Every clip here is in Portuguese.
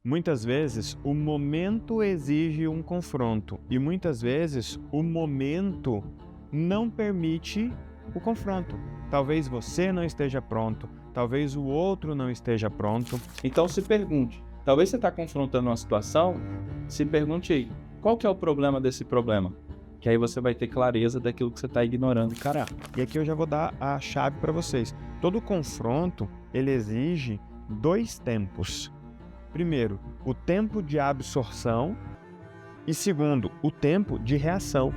Muitas vezes o momento exige um confronto e muitas vezes o momento não permite o confronto. Talvez você não esteja pronto, talvez o outro não esteja pronto. Então se pergunte, talvez você está confrontando uma situação, se pergunte aí, qual que é o problema desse problema? Que aí você vai ter clareza daquilo que você está ignorando, caramba. E aqui eu já vou dar a chave para vocês. Todo confronto, ele exige dois tempos. Primeiro, o tempo de absorção e segundo, o tempo de reação.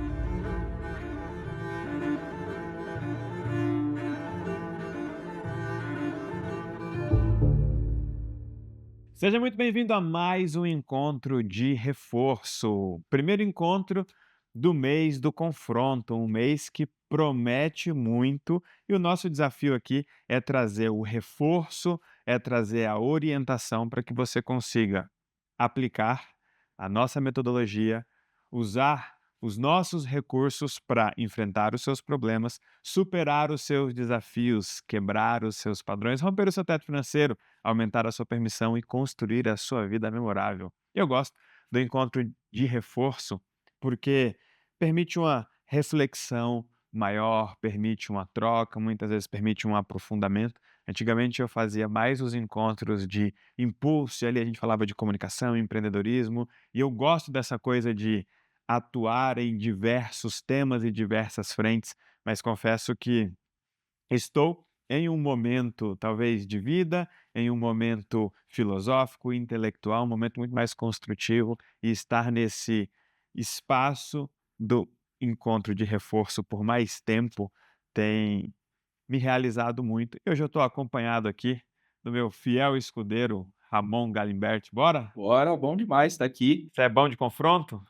Seja muito bem-vindo a mais um encontro de reforço. Primeiro encontro do mês do confronto, um mês que promete muito, e o nosso desafio aqui é trazer o reforço, é trazer a orientação para que você consiga aplicar a nossa metodologia, usar os nossos recursos para enfrentar os seus problemas, superar os seus desafios, quebrar os seus padrões, romper o seu teto financeiro, aumentar a sua permissão e construir a sua vida memorável. Eu gosto do encontro de reforço porque permite uma reflexão maior, permite uma troca, muitas vezes permite um aprofundamento. Antigamente eu fazia mais os encontros de impulso, e ali a gente falava de comunicação, empreendedorismo, e eu gosto dessa coisa de atuar em diversos temas e diversas frentes, mas confesso que estou em um momento, talvez, de vida, em um momento filosófico, intelectual, um momento muito mais construtivo, e estar nesse espaço do encontro de reforço por mais tempo tem me realizado muito. Eu já estou acompanhado aqui do meu fiel escudeiro Ramon Galimberti. Bora? Bora, bom demais estar aqui. Você é bom de confronto?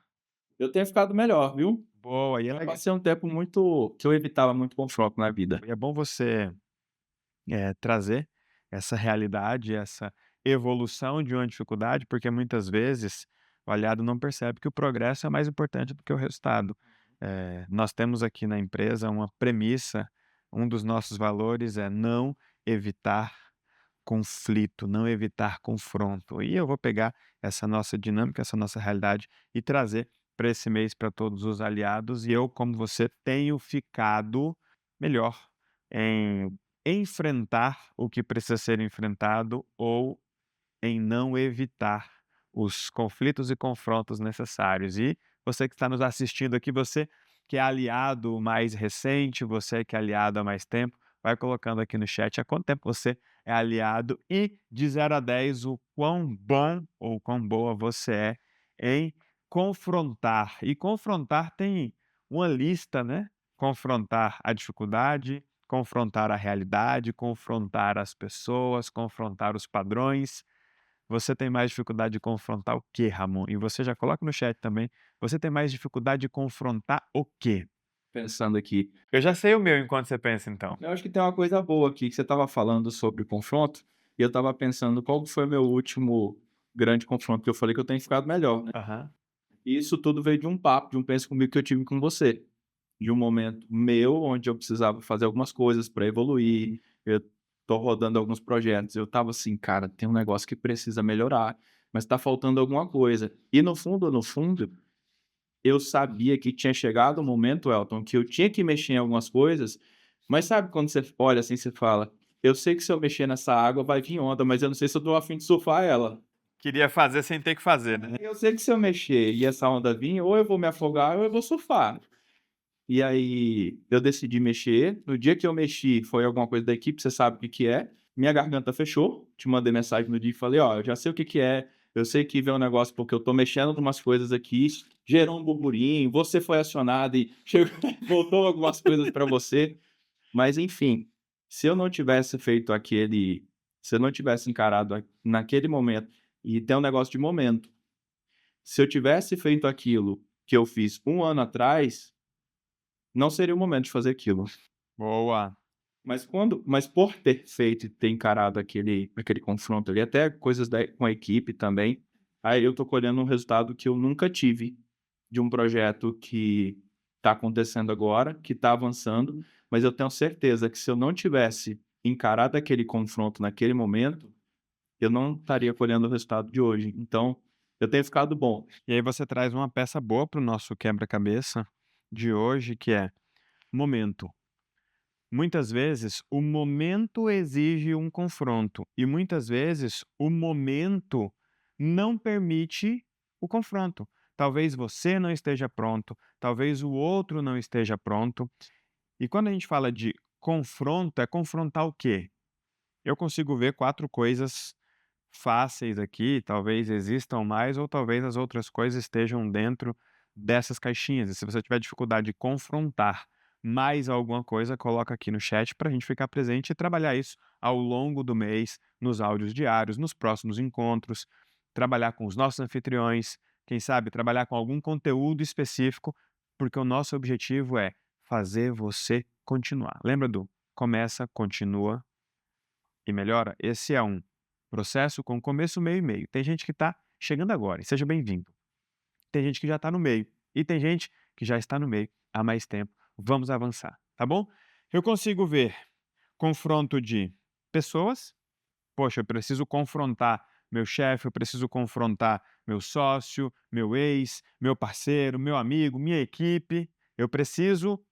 Eu tenho ficado melhor, viu? Boa, e é Eu legal. passei um tempo muito que eu evitava muito confronto na vida. E é bom você trazer essa realidade, essa evolução de uma dificuldade, porque muitas vezes o aliado não percebe que o progresso é mais importante do que o resultado. Nós temos aqui na empresa uma premissa, um dos nossos valores é não evitar conflito, não evitar confronto. E eu vou pegar essa nossa dinâmica, essa nossa realidade e trazer para esse mês para todos os aliados. E eu, como você, tenho ficado melhor em enfrentar o que precisa ser enfrentado ou em não evitar os conflitos e confrontos necessários. E você que está nos assistindo aqui, você que é aliado mais recente, você que é aliado há mais tempo, vai colocando aqui no chat há quanto tempo você é aliado e de 0 a 10 o quão bom ou quão boa você é em confrontar. E confrontar tem uma lista, né? Confrontar a dificuldade, confrontar a realidade, confrontar as pessoas, confrontar os padrões. Você tem mais dificuldade de confrontar o quê, Ramon? E você já coloca no chat também, você tem mais dificuldade de confrontar o quê? Pensando aqui, Eu já sei o meu enquanto você pensa então. eu acho que tem uma coisa boa aqui que você estava falando sobre confronto, e eu estava pensando qual que foi meu último grande confronto, que eu falei que eu tenho ficado melhor, né? Aham. E isso tudo veio de um papo, de um penso comigo que eu tive com você. De um momento meu, onde eu precisava fazer algumas coisas para evoluir, eu tô rodando alguns projetos, eu estava assim: "Cara, tem um negócio que precisa melhorar, mas está faltando alguma coisa". E no fundo, eu sabia que tinha chegado o momento, Elton, que eu tinha que mexer em algumas coisas, mas sabe quando você olha assim, você fala: "Eu sei que se eu mexer nessa água vai vir onda, mas eu não sei se eu tô a fim de surfar ela". Queria fazer sem ter que fazer, né? Eu sei que se eu mexer e essa onda vir, ou eu vou me afogar ou eu vou surfar. E aí, eu decidi mexer. No dia que eu mexi, foi alguma coisa da equipe, você sabe o que que é. Minha garganta fechou. Te mandei mensagem no dia e falei: "Ó, eu já sei o que que é. Eu sei que vem um negócio porque eu tô mexendo em umas coisas aqui, gerou um burburinho, você foi acionado e chegou voltou algumas coisas para você". Mas enfim, se eu não tivesse feito aquele se eu não tivesse encarado naquele momento, e tem um negócio de momento. Se eu tivesse feito aquilo que eu fiz um ano atrás, não seria o momento de fazer aquilo. Boa. Mas por ter feito e ter encarado aquele confronto ali, até coisas com a equipe também, aí eu tô colhendo um resultado que eu nunca tive de um projeto que está acontecendo agora, que está avançando, mas eu tenho certeza que se eu não tivesse encarado aquele confronto naquele momento, eu não estaria colhendo o resultado de hoje. Então, eu tenho ficado bom. E aí você traz uma peça boa para o nosso quebra-cabeça de hoje, que é momento. Muitas vezes, o momento exige um confronto e muitas vezes o momento não permite o confronto. Talvez você não esteja pronto, talvez o outro não esteja pronto. E quando a gente fala de confronto, é confrontar o quê? Eu consigo ver 4 coisas fáceis aqui, talvez existam mais ou talvez as outras coisas estejam dentro dessas caixinhas. E se você tiver dificuldade de confrontar mais alguma coisa, coloca aqui no chat para a gente ficar presente e trabalhar isso ao longo do mês, nos áudios diários, nos próximos encontros, trabalhar com os nossos anfitriões, quem sabe trabalhar com algum conteúdo específico, porque o nosso objetivo é fazer você continuar. Lembra do começa, continua e melhora? Esse é um processo com começo, meio e meio. Tem gente que está chegando agora, e seja bem-vindo. Tem gente que já está no meio, e tem gente que já está no meio há mais tempo. Vamos avançar, tá bom? Eu consigo ver confronto de pessoas. Poxa, eu preciso confrontar meu chefe, eu preciso confrontar meu sócio, meu ex, meu parceiro, meu amigo, minha equipe. Eu preciso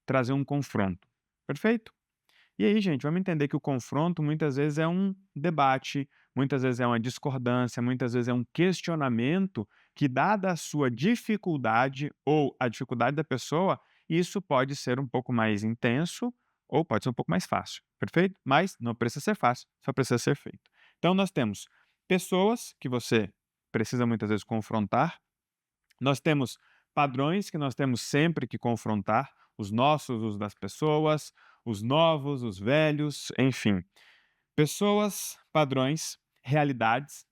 trazer um confronto. Perfeito? E aí, gente, vamos entender que o confronto muitas vezes é um debate, muitas vezes é uma discordância, muitas vezes é um questionamento que, dada a sua dificuldade ou a dificuldade da pessoa, isso pode ser um pouco mais intenso ou pode ser um pouco mais fácil, perfeito? Mas não precisa ser fácil, só precisa ser feito. Então, nós temos pessoas que você precisa muitas vezes confrontar, nós temos padrões que nós temos sempre que confrontar, os nossos, os das pessoas, os novos, os velhos, enfim. Pessoas, padrões, realidades.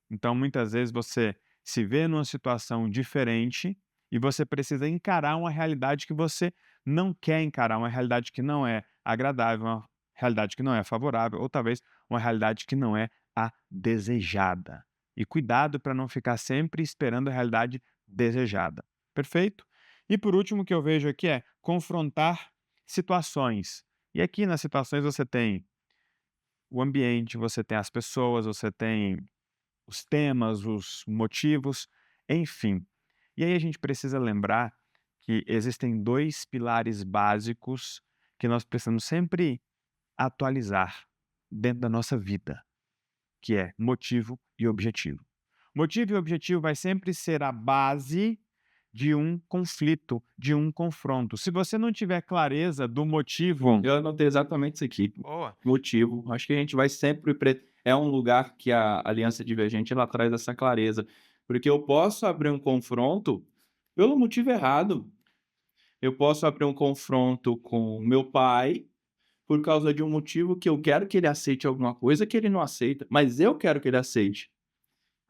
Então, muitas vezes você se vê numa situação diferente e você precisa encarar uma realidade que você não quer encarar, uma realidade que não é agradável, uma realidade que não é favorável, ou talvez uma realidade que não é a desejada. E cuidado para não ficar sempre esperando a realidade desejada. Perfeito? E por último, o que eu vejo aqui é confrontar situações. E aqui nas situações você tem o ambiente, você tem as pessoas, você tem os temas, os motivos, enfim. E aí a gente precisa lembrar que existem 2 pilares básicos que nós precisamos sempre atualizar dentro da nossa vida, que é motivo e objetivo. Motivo e objetivo vai sempre ser a base de um conflito, de um confronto. Se você não tiver clareza do motivo. Eu anotei exatamente isso aqui. Boa. Motivo. Acho que a gente vai sempre. É um lugar que a Aliança Divergente ela traz essa clareza. Porque eu posso abrir um confronto pelo motivo errado. Eu posso abrir um confronto com meu pai por causa de um motivo que eu quero que ele aceite alguma coisa que ele não aceita, mas eu quero que ele aceite.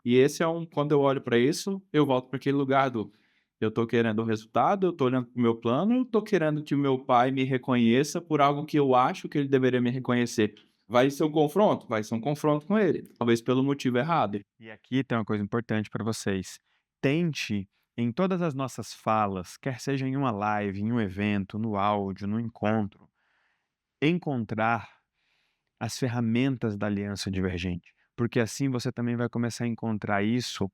E esse é quando eu olho para isso, eu volto para aquele lugar do eu tô querendo o resultado, eu tô olhando para o meu plano, eu tô querendo que o meu pai me reconheça por algo que eu acho que ele deveria me reconhecer. Vai ser um confronto? Vai ser um confronto com ele, talvez pelo motivo errado. E aqui tem uma coisa importante para vocês. Tente, em todas as nossas falas, quer seja em uma live, em um evento, no áudio, no encontro, encontrar as ferramentas da aliança divergente, porque assim você também vai começar a encontrar isso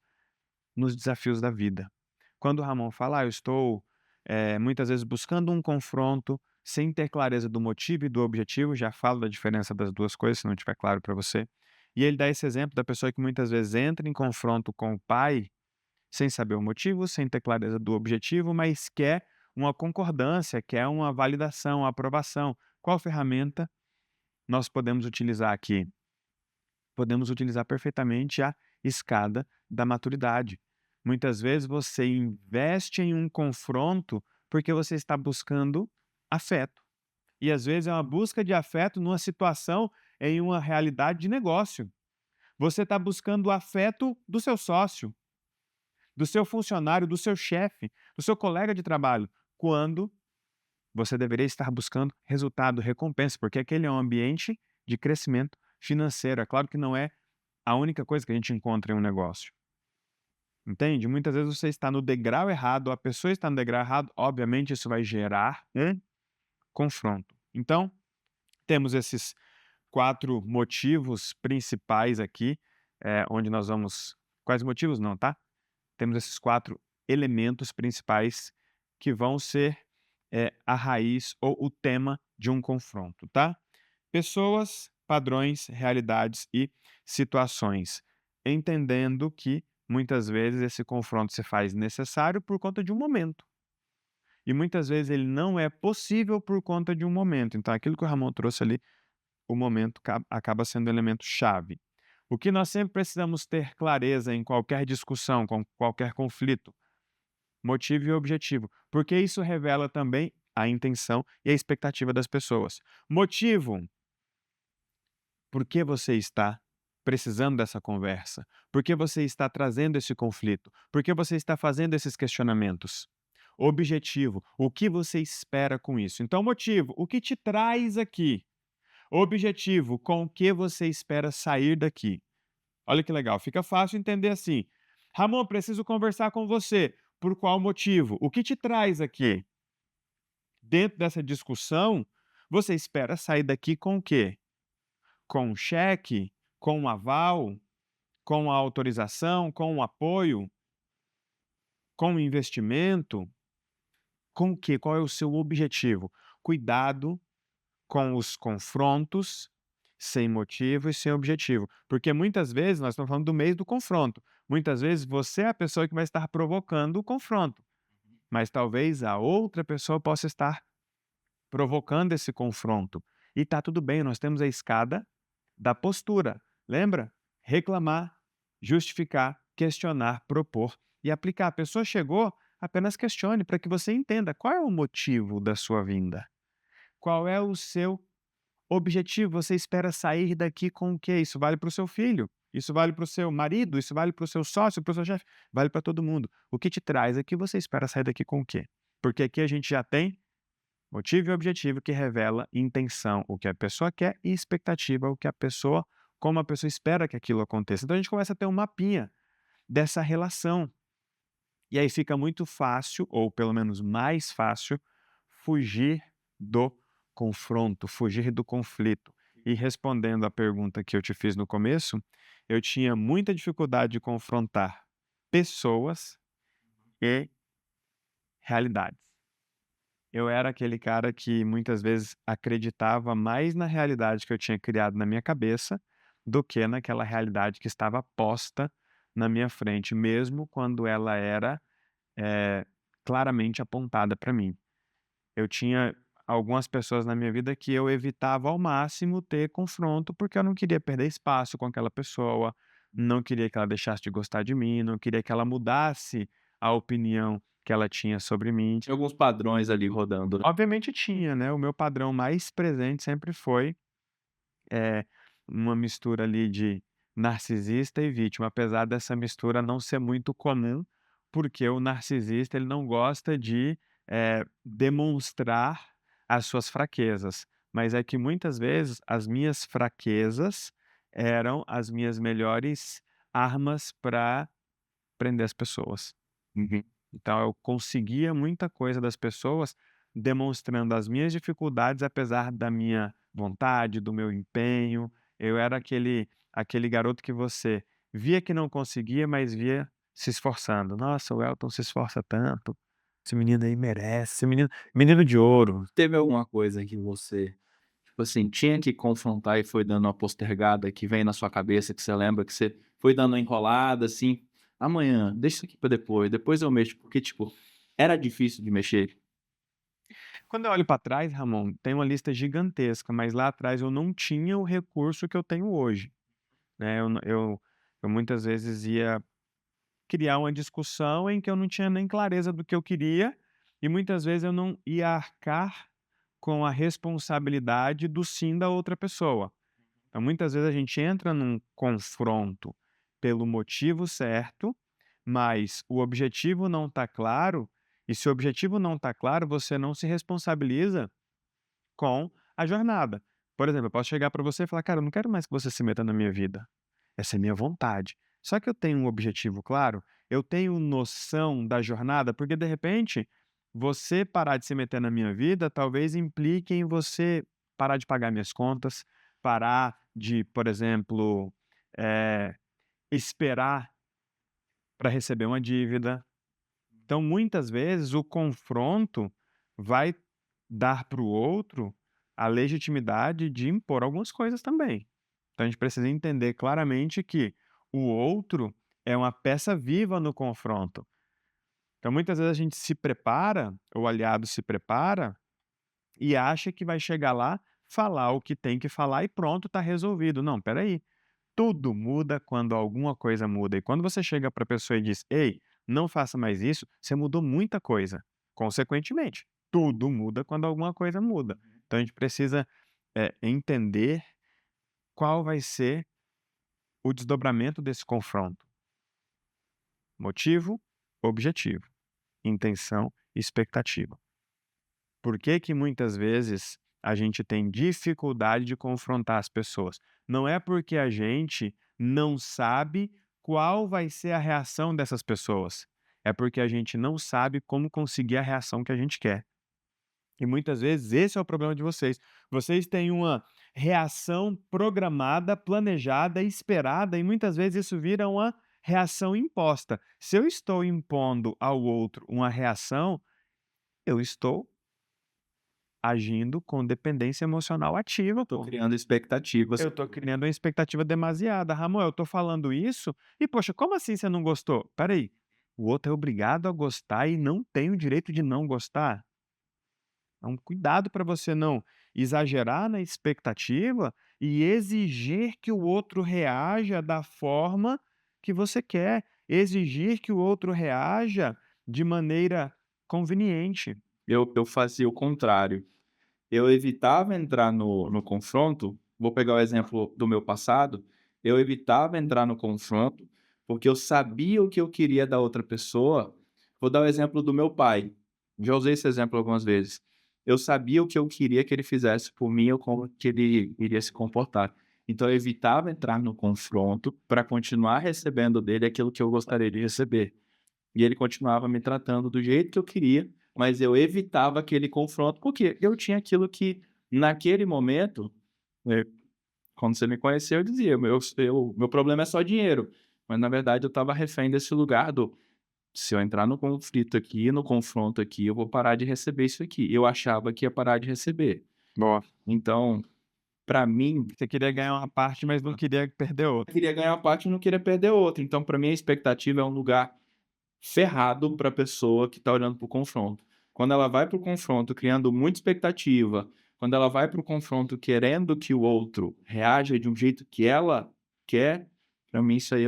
nos desafios da vida. Quando o Ramon fala, eu estou muitas vezes buscando um confronto sem ter clareza do motivo e do objetivo, já falo da diferença das duas coisas, se não estiver claro para você. E ele dá esse exemplo da pessoa que muitas vezes entra em confronto com o pai sem saber o motivo, sem ter clareza do objetivo, mas quer uma concordância, quer uma validação, uma aprovação. Qual ferramenta nós podemos utilizar aqui? Podemos utilizar perfeitamente a escada da maturidade. Muitas vezes você investe em um confronto porque você está buscando afeto. E às vezes é uma busca de afeto numa situação, em uma realidade de negócio. Você está buscando o afeto do seu sócio, do seu funcionário, do seu chefe, do seu colega de trabalho, quando você deveria estar buscando resultado, recompensa, porque aquele é um ambiente de crescimento financeiro. É claro que não é a única coisa que a gente encontra em um negócio. Entende? Muitas vezes você está no degrau errado, a pessoa está no degrau errado, obviamente isso vai gerar um confronto. Então, temos esses 4 motivos principais aqui, onde nós vamos quais motivos não, tá? Temos esses 4 elementos principais que vão ser, a raiz ou o tema de um confronto, tá? Pessoas, padrões, realidades e situações, entendendo que muitas vezes esse confronto se faz necessário por conta de um momento. E muitas vezes ele não é possível por conta de um momento. Então, aquilo que o Ramon trouxe ali, o momento acaba sendo o elemento chave. O que nós sempre precisamos ter clareza em qualquer discussão, com qualquer conflito, motivo e objetivo, porque isso revela também a intenção e a expectativa das pessoas. Motivo: por que você está precisando dessa conversa? Por que você está trazendo esse conflito? Por que você está fazendo esses questionamentos? Objetivo: o que você espera com isso? Então, motivo: o que te traz aqui? Objetivo: com o que você espera sair daqui? Olha que legal, fica fácil entender assim. Ramon, preciso conversar com você. Por qual motivo? O que te traz aqui? Dentro dessa discussão, você espera sair daqui com o quê? Com um cheque? Com um aval? Com a autorização? Com o apoio? Com o investimento? Com o quê? Qual é o seu objetivo? Cuidado com os confrontos sem motivo e sem objetivo, porque muitas vezes nós estamos falando do mês do confronto. Muitas vezes você é a pessoa que vai estar provocando o confronto, mas talvez a outra pessoa possa estar provocando esse confronto. E está tudo bem, nós temos a escada da postura. Lembra? Reclamar, justificar, questionar, propor e aplicar. A pessoa chegou, apenas questione para que você entenda qual é o motivo da sua vinda. Qual é o seu objetivo? Você espera sair daqui com o quê? Isso vale para o seu filho, isso vale para o seu marido, isso vale para o seu sócio, para o seu chefe, vale para todo mundo. O que te traz aqui, você espera sair daqui com o quê? Porque aqui a gente já tem motivo e objetivo que revela intenção, o que a pessoa quer, e expectativa, o que a pessoa, como a pessoa espera que aquilo aconteça. Então a gente começa a ter um mapinha dessa relação. E aí fica muito fácil, ou pelo menos mais fácil, fugir do confronto, fugir do conflito. E respondendo à pergunta que eu te fiz no começo, eu tinha muita dificuldade de confrontar pessoas e realidades. Eu era aquele cara que muitas vezes acreditava mais na realidade que eu tinha criado na minha cabeça do que naquela realidade que estava posta na minha frente, mesmo quando ela era eh, claramente apontada para mim. Eu tinha algumas pessoas na minha vida que eu evitava ao máximo ter confronto, porque eu não queria perder espaço com aquela pessoa, não queria que ela deixasse de gostar de mim, não queria que ela mudasse a opinião que ela tinha sobre mim. Tinha alguns padrões ali rodando, né? Obviamente tinha, né? O meu padrão mais presente sempre foi é, uma mistura ali de narcisista e vítima, apesar dessa mistura não ser muito comum, porque o narcisista ele não gosta de demonstrar as suas fraquezas, mas é que muitas vezes as minhas fraquezas eram as minhas melhores armas para prender as pessoas. Uhum. Então eu conseguia muita coisa das pessoas demonstrando as minhas dificuldades, apesar da minha vontade, do meu empenho. Eu era aquele garoto que você via que não conseguia, mas via se esforçando. "Nossa, o Elton se esforça tanto. Esse menino aí merece, esse menino de ouro". Teve alguma coisa que você, tipo assim, tinha que confrontar e foi dando uma postergada que vem na sua cabeça, que você lembra que você foi dando uma enrolada, assim: "Amanhã, deixa isso aqui pra depois eu mexo", porque, tipo, era difícil de mexer? Quando eu olho para trás, Ramon, tem uma lista gigantesca, mas lá atrás eu não tinha o recurso que eu tenho hoje, né. Eu muitas vezes ia criar uma discussão em que eu não tinha nem clareza do que eu queria, e muitas vezes eu não ia arcar com a responsabilidade do sim da outra pessoa. Então, muitas vezes a gente entra num confronto pelo motivo certo, mas o objetivo não está claro, e se o objetivo não está claro, você não se responsabiliza com a jornada. Por exemplo, eu posso chegar para você e falar: "Cara, eu não quero mais que você se meta na minha vida. Essa é minha vontade". Só que eu tenho um objetivo claro, eu tenho noção da jornada, porque de repente, você parar de se meter na minha vida, talvez implique em você parar de pagar minhas contas, parar de, por exemplo, eh, esperar para receber uma dívida. Então, muitas vezes, o confronto vai dar para o outro a legitimidade de impor algumas coisas também. Então, a gente precisa entender claramente que o outro é uma peça viva no confronto. Então, muitas vezes a gente se prepara, o aliado se prepara e acha que vai chegar lá, falar o que tem que falar e pronto, está resolvido. Não, espera aí. Tudo muda quando alguma coisa muda. E quando você chega para a pessoa e diz: "Ei, não faça mais isso", você mudou muita coisa. Consequentemente, tudo muda quando alguma coisa muda. Então a gente precisa, entender qual vai ser o desdobramento desse confronto. Motivo, objetivo, intenção e expectativa. Por que que muitas vezes a gente tem dificuldade de confrontar as pessoas? Não é porque a gente não sabe qual vai ser a reação dessas pessoas, é porque a gente não sabe como conseguir a reação que a gente quer. E muitas vezes esse é o problema de vocês. Vocês têm uma reação programada, planejada, esperada, e muitas vezes isso vira uma reação imposta. Se eu estou impondo ao outro uma reação, eu estou agindo com dependência emocional ativa, Tô pô. criando expectativas. Eu tô criando uma expectativa demasiada. Ramon, eu tô falando isso e, poxa, como assim você não gostou? Espera aí, o outro é obrigado a gostar e não tem o direito de não gostar? Então, cuidado para você não exagerar na expectativa e exigir que o outro reaja da forma que você quer, exigir que o outro reaja de maneira conveniente. Eu fazia o contrário. Eu evitava entrar no confronto, vou pegar o exemplo do meu passado, eu evitava entrar no confronto, porque eu sabia o que eu queria da outra pessoa. Vou dar o exemplo do meu pai, já usei esse exemplo algumas vezes. Eu sabia o que eu queria que ele fizesse por mim ou como que ele iria se comportar. Então eu evitava entrar no confronto para continuar recebendo dele aquilo que eu gostaria de receber. E ele continuava me tratando do jeito que eu queria, mas eu evitava aquele confronto, porque eu tinha aquilo que, naquele momento, eh, quando você me conheceu, eu dizia: "Meu problema é só dinheiro", mas na verdade eu estava refém desse lugar do: "Se eu entrar no conflito aqui, no confronto aqui, eu vou parar de receber isso aqui". Eu achava que ia parar de receber. Boa. Então, para mim, Você queria ganhar uma parte, mas não queria perder eu outra. queria ganhar uma parte e não queria perder outra. Então, para mim, a expectativa é um lugar ferrado para a pessoa que está olhando para o confronto. Quando ela vai para o confronto criando muita expectativa, quando ela vai para o confronto querendo que o outro reaja de um jeito que ela quer, para mim isso aí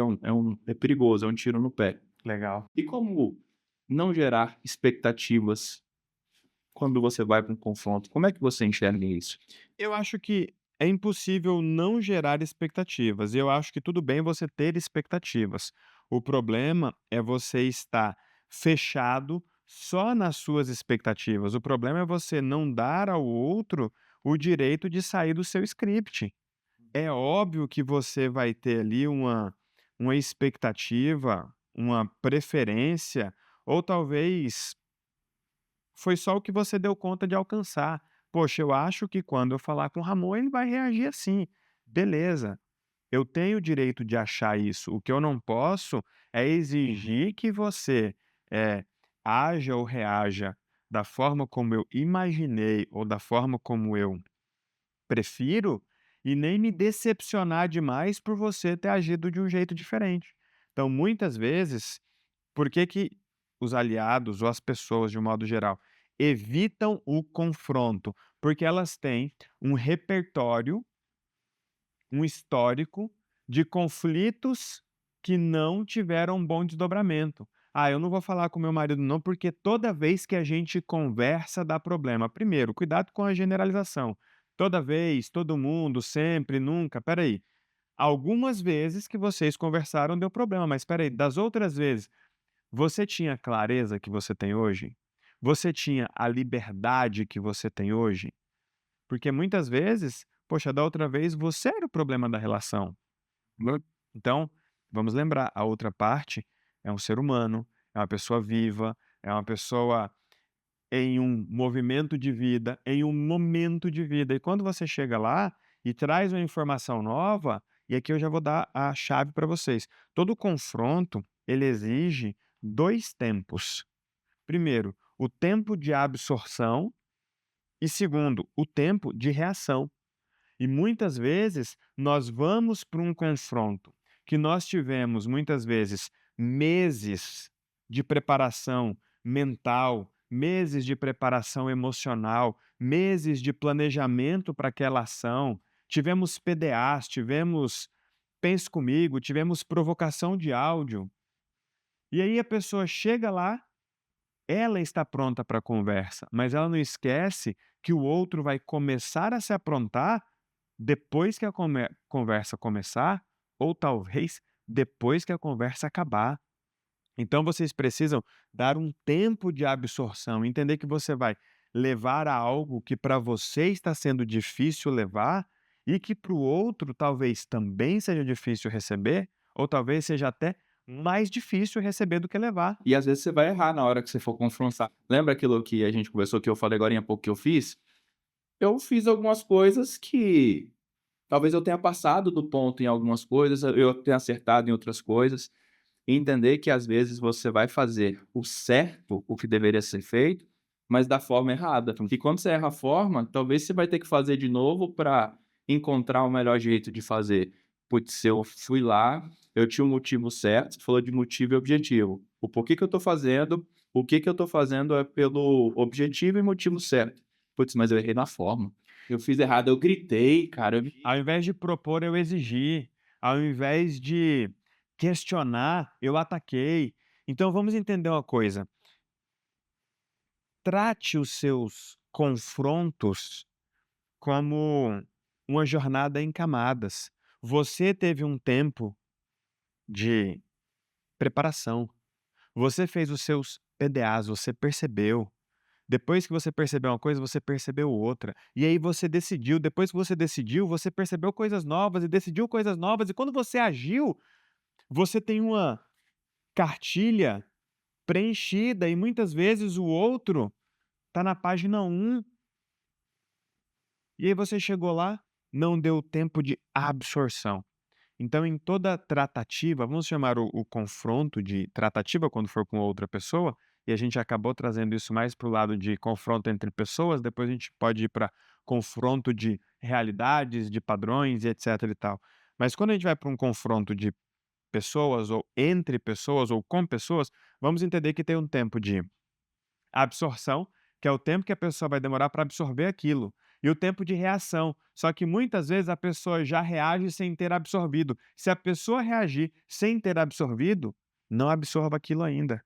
é perigoso, é um tiro no pé. Legal. E como não gerar expectativas quando você vai para um confronto? Como é que você enxerga isso? Eu acho que é impossível não gerar expectativas, e eu acho que tudo bem você ter expectativas. O problema é você estar fechado só nas suas expectativas. O problema é você não dar ao outro o direito de sair do seu script. É óbvio que você vai ter ali uma expectativa, uma preferência, ou talvez foi só o que você deu conta de alcançar. Poxa, eu acho que quando eu falar com o Ramon, ele vai reagir assim. Beleza, eu tenho o direito de achar isso. O que eu não posso é exigir que você haja ou reaja da forma como eu imaginei ou da forma como eu prefiro e nem me decepcionar demais por você ter agido de um jeito diferente. Então, muitas vezes, por que que os aliados ou as pessoas, de um modo geral, evitam o confronto? Porque elas têm um repertório, um histórico de conflitos que não tiveram um bom desdobramento. "Ah, eu não vou falar com meu marido não, porque toda vez que a gente conversa dá problema". Primeiro, cuidado com a generalização. Toda vez, todo mundo, sempre, nunca, espera aí. Algumas vezes que vocês conversaram deu problema, mas espera aí, das outras vezes você tinha a clareza que você tem hoje? Você tinha a liberdade que você tem hoje? Porque muitas vezes, poxa, da outra vez você era o problema da relação. Né? Então, vamos lembrar, a outra parte é um ser humano, é uma pessoa viva, é uma pessoa em um movimento de vida, em um momento de vida. E quando você chega lá e traz uma informação nova, e aqui eu já vou dar a chave para vocês. Todo confronto, ele exige 2 tempos. Primeiro, o tempo de absorção e segundo, o tempo de reação. E muitas vezes nós vamos para um confronto que nós tivemos muitas vezes meses de preparação mental, meses de preparação emocional, meses de planejamento para aquela ação, tivemos PDAs, tivemos pense comigo, tivemos provocação de áudio, e aí a pessoa chega lá, ela está pronta para a conversa, mas ela não esquece que o outro vai começar a se aprontar depois que a conversa começar, ou talvez depois que a conversa acabar. Então vocês precisam dar um tempo de absorção, entender que você vai levar a algo que para você está sendo difícil levar e que para o outro talvez também seja difícil receber, ou talvez seja até mais difícil receber do que levar. E às vezes você vai errar na hora que você for confrontar. Lembra aquilo que a gente conversou, que eu falei agorinha há pouco que eu fiz? Eu fiz algumas coisas que talvez eu tenha passado do ponto em algumas coisas, eu tenha acertado em outras coisas. E entender que às vezes você vai fazer o certo, o que deveria ser feito, mas da forma errada. E quando você erra a forma, talvez você vai ter que fazer de novo para encontrar o melhor jeito de fazer. Putz, eu fui lá, eu tinha o motivo certo, você falou de motivo e objetivo. O porquê que eu tô fazendo, o que que eu tô fazendo é pelo objetivo e motivo certo. Putz, mas eu errei na forma. Eu fiz errado, eu gritei, cara. Ao invés de propor, eu exigi. Ao invés de questionar, eu ataquei. Então vamos entender uma coisa: trate os seus confrontos como uma jornada em camadas. Você teve um tempo de preparação, você fez os seus PDAs, você percebeu. Depois que você percebeu uma coisa, você percebeu outra. E aí você decidiu, depois que você decidiu, você percebeu coisas novas e decidiu coisas novas. E quando você agiu, você tem uma cartilha preenchida e muitas vezes o outro está na página 1. E aí você chegou lá, não deu tempo de absorção. Então, em toda tratativa, vamos chamar o confronto de tratativa quando for com outra pessoa, e a gente acabou trazendo isso mais para o lado de confronto entre pessoas, depois a gente pode ir para confronto de realidades, de padrões e etc e tal. Mas quando a gente vai para um confronto de pessoas, ou entre pessoas, ou com pessoas, vamos entender que tem um tempo de absorção, que é o tempo que a pessoa vai demorar para absorver aquilo, e o tempo de reação. Só que muitas vezes a pessoa já reage sem ter absorvido. Se a pessoa reagir sem ter absorvido, não absorva aquilo ainda,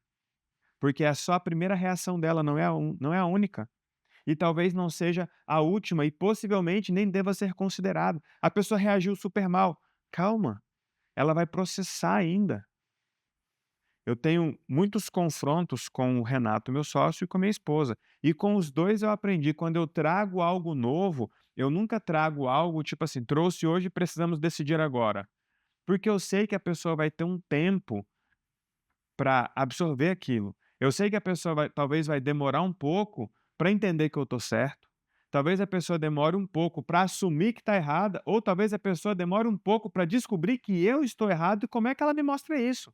porque é só a primeira reação dela, não é a única. E talvez não seja a última e possivelmente nem deva ser considerado. A pessoa reagiu super mal. Calma, ela vai processar ainda. Eu tenho muitos confrontos com o Renato, meu sócio, e com a minha esposa. E com os 2 eu aprendi, quando eu trago algo novo, eu nunca trago algo tipo assim: "Trouxe hoje, precisamos decidir agora". Porque eu sei que a pessoa vai ter um tempo para absorver aquilo. Eu sei que a pessoa talvez vai demorar um pouco para entender que eu estou certo. Talvez a pessoa demore um pouco para assumir que está errada, ou talvez a pessoa demore um pouco para descobrir que eu estou errado e como é que ela me mostra isso.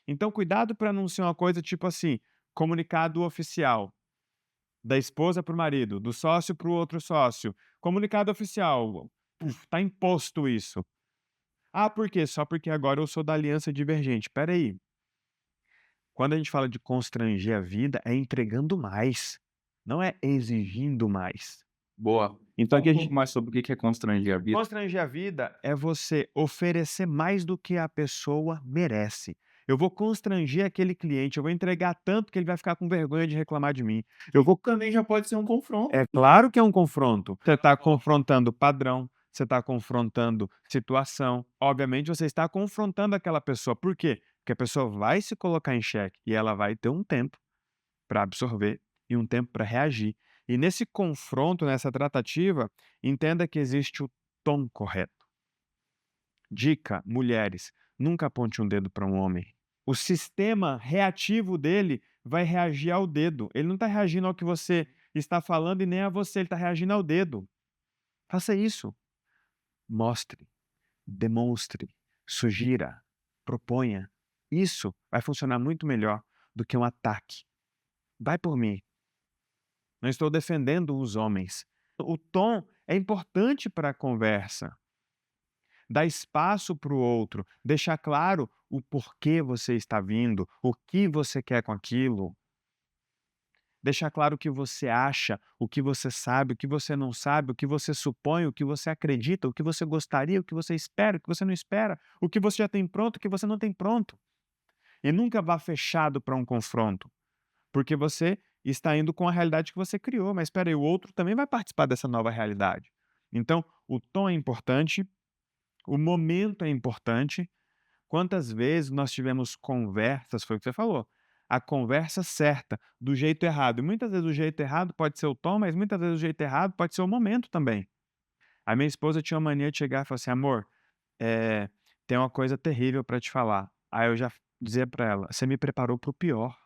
Então, cuidado para não ser uma coisa tipo assim, comunicado oficial, da esposa para o marido, do sócio para o outro sócio. Comunicado oficial, está imposto isso. Ah, por quê? Só porque agora eu sou da aliança divergente. Espera aí, quando a gente fala de constranger a vida, é entregando mais, não é exigindo mais. Boa. Então Fala aqui um a pouco gente mais sobre o que que é constranger a vida. constranger a vida é você oferecer mais do que a pessoa merece. Eu vou constranger aquele cliente, eu vou entregar tanto que ele vai ficar com vergonha de reclamar de mim. Eu vou Também já pode ser um confronto. É claro que é um confronto. Você está confrontando padrão, você está confrontando situação. Obviamente você está confrontando aquela pessoa. Por quê? Porque a pessoa vai se colocar em xeque e ela vai ter um tempo para absorver e um tempo para reagir. E nesse confronto, nessa tratativa, entenda que existe o tom correto. Dica, mulheres, nunca aponte um dedo para um homem. O sistema reativo dele vai reagir ao dedo. Ele não está reagindo ao que você está falando e nem a você, ele está reagindo ao dedo. Faça isso. Mostre, demonstre, sugira, proponha. Isso vai funcionar muito melhor do que um ataque. Vai por mim. Não estou defendendo os homens. O tom é importante para a conversa. Dar espaço para o outro, deixar claro o porquê você está vindo, o que você quer com aquilo. Deixar claro o que você acha, o que você sabe, o que você não sabe, o que você supõe, o que você acredita, o que você gostaria, o que você espera, o que você não espera, o que você já tem pronto, o que você não tem pronto. E nunca vá fechado para um confronto, porque você está indo com a realidade que você criou, mas espera aí, o outro também vai participar dessa nova realidade. Então, o tom é importante, o momento é importante. Quantas vezes nós tivemos conversas, foi o que você falou, a conversa certa, do jeito errado. E muitas vezes o jeito errado pode ser o tom, mas muitas vezes o jeito errado pode ser o momento também. A minha esposa tinha uma mania de chegar e falar assim: "Amor, eh, tem uma coisa terrível para te falar". Aí eu já dizia para ela: "Você me preparou para o pior".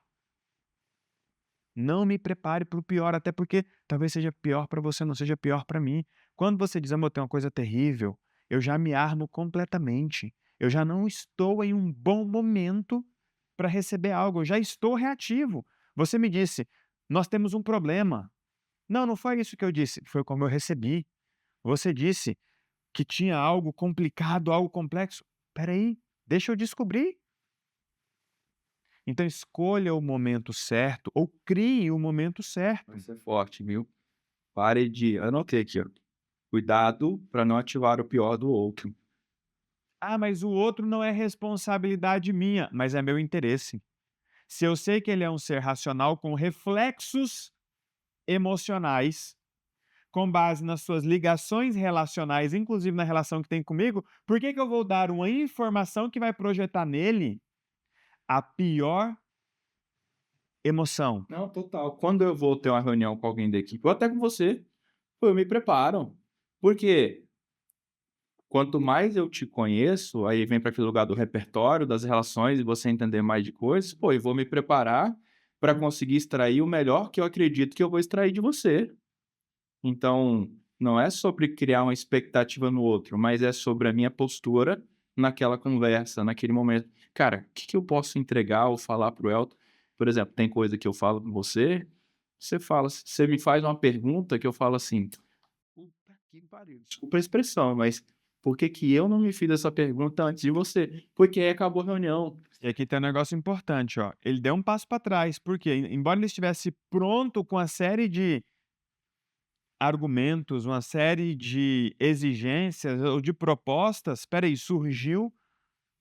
Não me prepare para o pior, até porque talvez seja pior para você, não seja pior para mim. Quando você diz: "Amor, tem uma coisa terrível", eu já me armo completamente. Eu já não estou em um bom momento para receber algo, eu já estou reativo. Você me disse: "Nós temos um problema". Não, não foi isso que eu disse, foi como eu recebi. Você disse que tinha algo complicado, algo complexo. Espera aí, deixa eu descobrir. Então escolha o momento certo ou crie o momento certo. Vai ser forte, viu? Pare de anotei aqui, ó. Cuidado para não ativar o pior do outro. Ah, mas o outro não é responsabilidade minha, mas é meu interesse. Se eu sei que ele é um ser racional com reflexos emocionais, com base nas suas ligações relacionais, inclusive na relação que tem comigo, por que que eu vou dar uma informação que vai projetar nele a pior emoção? Não, total. Quando eu vou ter uma reunião com alguém da equipe, ou até com você, pô, eu me preparo. Porque quanto mais eu te conheço, aí vem para aquele lugar do repertório, das relações e você entender mais de coisas, pô, eu vou me preparar para conseguir extrair o melhor que eu acredito que eu vou extrair de você. Então, não é sobre criar uma expectativa no outro, mas é sobre a minha postura naquela conversa, naquele momento. Cara, o que que eu posso entregar ou falar para o Elton? Por exemplo, tem coisa que eu falo com você, você fala, você me faz uma pergunta que eu falo assim: "Puta que pariu, desculpa a expressão, mas por que que eu não me fiz essa pergunta antes de você?" Porque aí acabou a reunião. E aqui tem um negócio importante, ó. Ele deu um passo para trás, porque embora ele estivesse pronto com a série de argumentos, uma série de exigências ou de propostas, espera aí, surgiu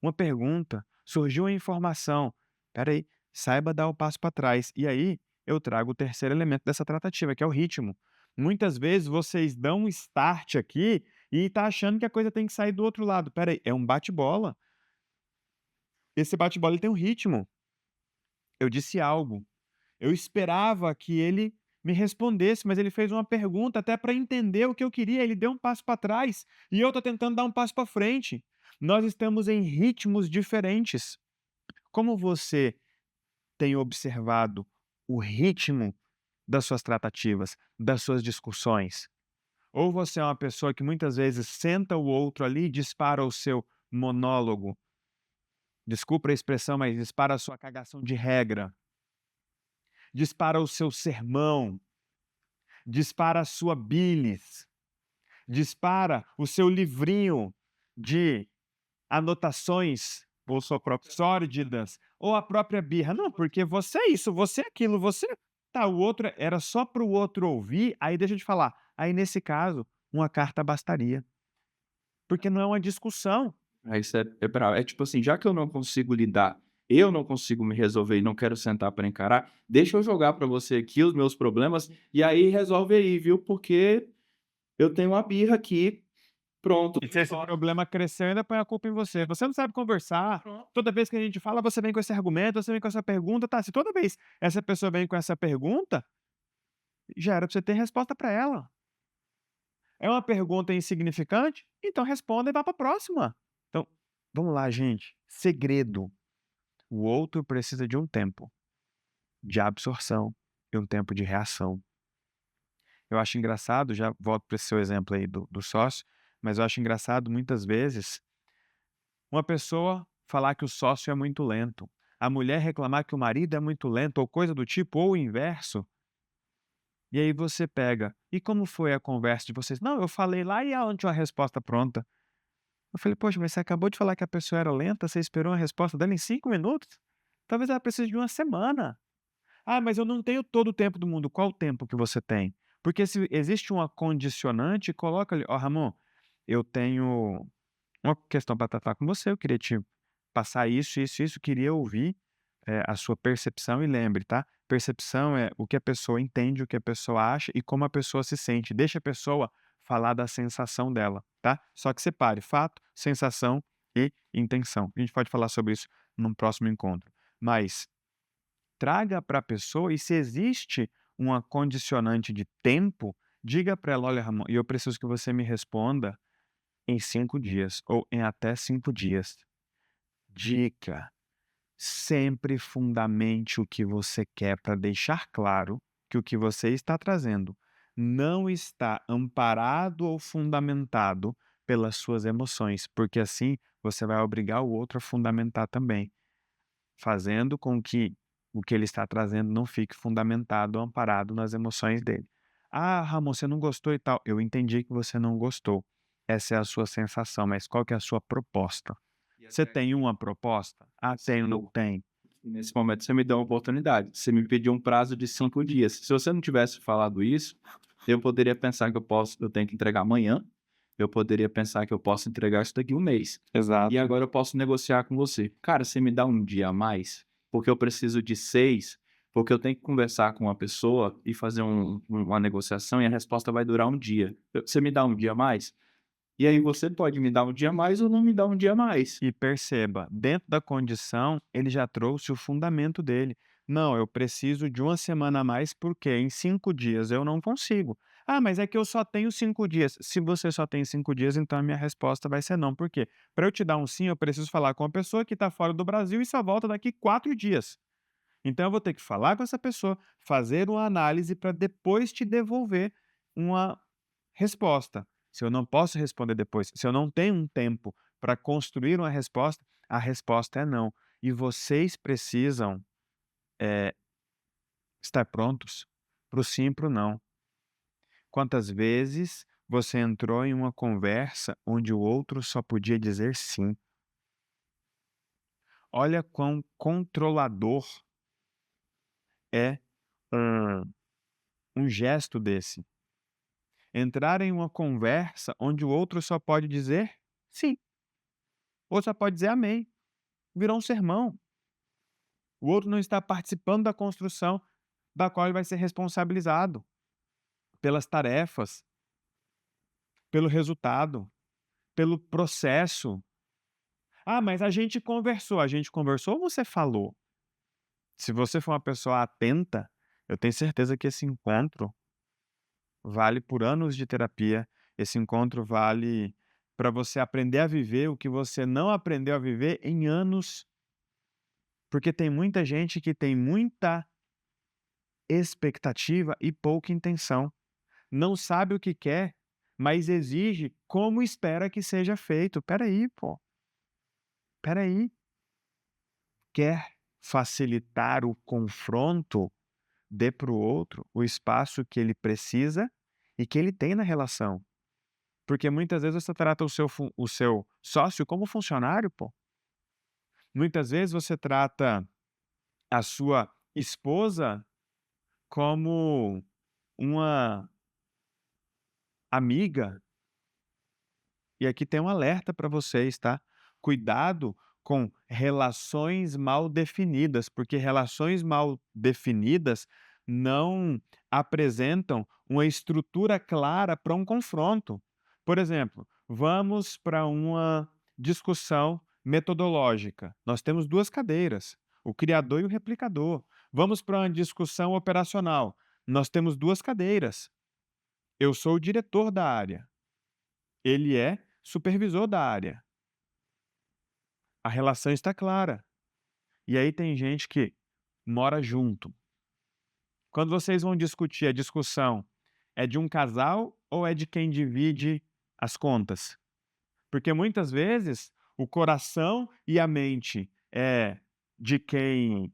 uma pergunta, surgiu uma informação. Espera aí, saiba dar o passo para trás. E aí eu trago o terceiro elemento dessa tratativa, que é o ritmo. Muitas vezes vocês dão um start aqui e tá achando que a coisa tem que sair do outro lado. Espera aí, é um bate-bola. Esse bate-bola ele tem um ritmo. Eu disse algo, eu esperava que ele me respondesse, mas ele fez uma pergunta até para entender o que eu queria. Ele deu um passo para trás e eu estou tentando dar um passo para frente. Nós estamos em ritmos diferentes. Como você tem observado o ritmo das suas tratativas, das suas discussões? Ou você é uma pessoa que muitas vezes senta o outro ali e dispara o seu monólogo, desculpa a expressão, mas dispara a sua cagação de regra, dispara o seu sermão, dispara a sua bilis, dispara o seu livrinho de anotações Ou sua própria. sórdidas, ou a própria birra. Não, porque você é isso, você é aquilo, você tá, o outro era só para o outro ouvir, aí deixa eu te falar, aí nesse caso, uma carta bastaria, porque não é uma discussão. Aí isso é bravo. É tipo assim, já que eu não consigo lidar, eu não consigo me resolver e não quero sentar para encarar, deixa eu jogar para você aqui os meus problemas e aí resolve aí, viu, porque eu tenho uma birra aqui, pronto. E se esse problema cresceu, ainda põe a culpa em você. Você não sabe conversar. Pronto. Toda vez que a gente fala, você vem com esse argumento, você vem com essa pergunta, tá? Se toda vez essa pessoa vem com essa pergunta, já era pra você ter resposta para ela. É uma pergunta insignificante? Então responda e vá para a próxima. Então, vamos lá, gente. Segredo. O outro precisa de um tempo de absorção e um tempo de reação. Eu acho engraçado, já volto para esse seu exemplo aí do sócio, mas eu acho engraçado muitas vezes uma pessoa falar que o sócio é muito lento, a mulher reclamar que o marido é muito lento ou coisa do tipo, ou o inverso, e aí você pega: "E como foi a conversa de vocês?". "Não, eu falei lá e ela não tinha uma resposta pronta". Eu falei: "Poxa, mas você acabou de falar que a pessoa era lenta, você esperou a resposta dela em 5 minutos? Talvez ela precise de uma semana". "Ah, mas eu não tenho todo o tempo do mundo". Qual o tempo que você tem? Porque se existe uma condicionante, coloca ali: "Ó, Ramon, eu tenho uma questão para tratar com você, eu queria te passar isso, isso, isso, queria ouvir, a sua percepção", e lembre, tá, percepção é o que a pessoa entende, o que a pessoa acha e como a pessoa se sente. Deixa a pessoa falar da sensação dela, tá. Só que separe fato, sensação e intenção. A gente pode falar sobre isso num próximo encontro. Mas traga para a pessoa e se existe uma condicionante de tempo, diga para ela: "Olha, Ramon, eu preciso que você me responda em 5 dias ou em até 5 dias". Dica: sempre fundamente o que você quer para deixar claro que o que você está trazendo não está amparado ou fundamentado pelas suas emoções, porque assim você vai obrigar o outro a fundamentar também, fazendo com que o que ele está trazendo não fique fundamentado ou amparado nas emoções dele. "Ah, Ramon, você não gostou e tal". Eu entendi que você não gostou. Essa é a sua sensação, mas qual que é a sua proposta? E Você até tem uma proposta? "Ah, tenho", "não tem". nesse momento você me deu uma oportunidade. Você me pediu um prazo de 5 dias. Se você não tivesse falado isso, eu poderia pensar que eu tenho que entregar amanhã, eu poderia pensar que eu posso entregar isso daqui 1 mês. E Exato. agora eu posso negociar com você. Cara, você me dá um dia a mais? Porque eu preciso de 6, porque eu tenho que conversar com uma pessoa e fazer uma negociação e a resposta vai durar um dia. Você me dá um dia a mais? E aí você pode me dar um dia a mais ou não me dar um dia a mais. E perceba, dentro da condição, ele já trouxe o fundamento dele. "Não, eu preciso de uma semana a mais, porque em 5 dias eu não consigo". "Ah, mas é que eu só tenho 5 dias". Se você só tem 5 dias, então a minha resposta vai ser não. Por quê? Para eu te dar um sim, eu preciso falar com uma pessoa que está fora do Brasil e só volta daqui 4 dias. Então eu vou ter que falar com essa pessoa, fazer uma análise para depois te devolver uma resposta. Se eu não posso responder depois, se eu não tenho um tempo para construir uma resposta, a resposta é não. E vocês precisam, estar prontos para o sim e para o não. Quantas vezes você entrou em uma conversa onde o outro só podia dizer sim? Olha quão controlador é um gesto desse. Entrar em uma conversa onde o outro só pode dizer sim, ou só pode dizer amém. Virou um sermão. O outro não está participando da construção da qual ele vai ser responsabilizado pelas tarefas, pelo resultado, pelo processo. "Ah, mas a gente conversou". A gente conversou ou você falou? Se você for uma pessoa atenta, eu tenho certeza que esse encontro vale por anos de terapia, esse encontro vale para você aprender a viver o que você não aprendeu a viver em anos, porque tem muita gente que tem muita expectativa e pouca intenção. Não sabe o que quer, mas exige como espera que seja feito. Espera aí, pô, espera aí. Quer facilitar o confronto? Dê para o outro o espaço que ele precisa e que ele tem na relação. Porque muitas vezes você trata o seu sócio como funcionário, pô. Muitas vezes você trata a sua esposa como uma amiga. E aqui tem um alerta para vocês, tá? Cuidado com relações mal definidas, porque relações mal definidas não apresentam uma estrutura clara para um confronto. Por exemplo, vamos para uma discussão metodológica. Nós temos 2 cadeiras, o criador e o replicador. Vamos para uma discussão operacional. Nós temos 2 cadeiras. Eu sou o diretor da área. Ele é supervisor da área. A relação está clara. E aí tem gente que mora junto. Quando vocês vão discutir, a discussão é de um casal ou é de quem divide as contas. Porque muitas vezes o coração e a mente é de quem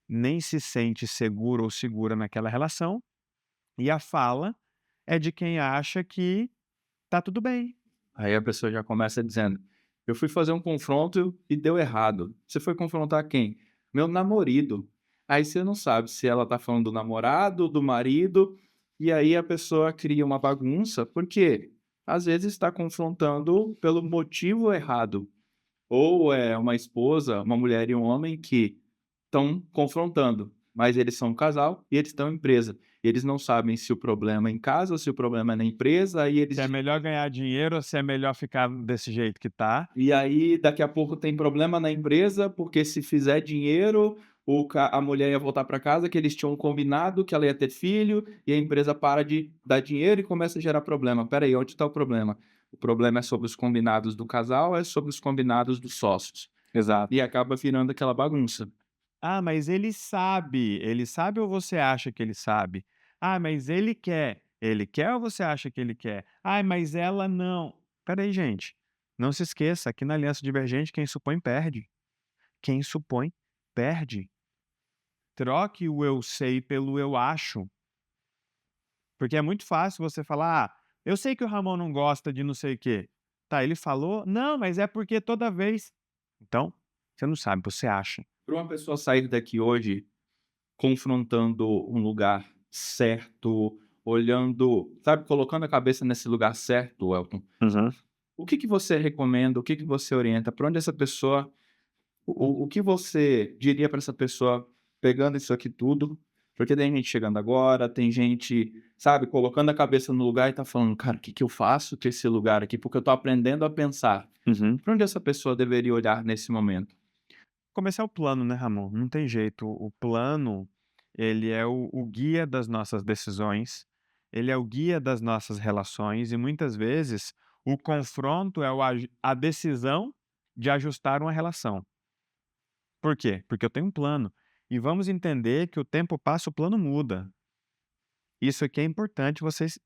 nem se sente seguro ou segura naquela relação, e a fala é de quem acha que tá tudo bem. Aí a pessoa já começa dizendo: "Eu fui fazer um confronto e deu errado". Você foi confrontar quem? "Meu namorado". Aí você não sabe se ela tá falando do namorado, do marido, e aí a pessoa cria uma bagunça, porque às vezes está confrontando pelo motivo errado. Ou é uma esposa, uma mulher e um homem que estão confrontando, mas eles são um casal e eles estão em empresa. E eles não sabem se o problema é em casa ou se o problema é na empresa, aí Se é eles melhor ganhar dinheiro ou se é melhor ficar desse jeito que tá. e aí daqui a pouco tem problema na empresa, porque se fizer dinheiro, a mulher ia voltar para casa, que eles tinham combinado que ela ia ter filho, e a empresa para de dar dinheiro e começa a gerar problema. Espera aí, onde está o problema? O problema é sobre os combinados do casal, é sobre os combinados dos sócios. Exato. E acaba virando aquela bagunça. Ah, mas ele sabe ou você acha que ele sabe? Ah, mas ele quer ou você acha que ele quer? Ai, mas ela não. Espera aí, gente, não se esqueça, aqui na aliança divergente quem supõe perde. Quem supõe perde. Troque o eu sei pelo eu acho, porque é muito fácil você falar: "Ah, eu sei que o Ramon não gosta de não sei o quê". Tá, ele falou: "Não, mas é porque toda vez". Então, você não sabe, você acha. Para uma pessoa sair daqui hoje confrontando um lugar certo, olhando, sabe, colocando a cabeça nesse lugar certo, Elton, Uhum. o que que você recomenda, o que que você orienta, para onde essa pessoa o que você diria para essa pessoa pegando isso aqui tudo, porque tem gente chegando agora, tem gente, sabe, colocando a cabeça no lugar e tá falando: "Cara, o que que eu faço com esse lugar aqui? Porque eu tô aprendendo a pensar". Uhum. Para onde essa pessoa deveria olhar nesse momento? Começar o plano, né, Ramon? Não tem jeito. O plano, ele é o guia das nossas decisões, ele é o guia das nossas relações e muitas vezes o confronto é a decisão de ajustar uma relação. Por quê? Porque eu tenho um plano. E vamos entender que o tempo passa, o plano muda. Isso aqui é importante vocês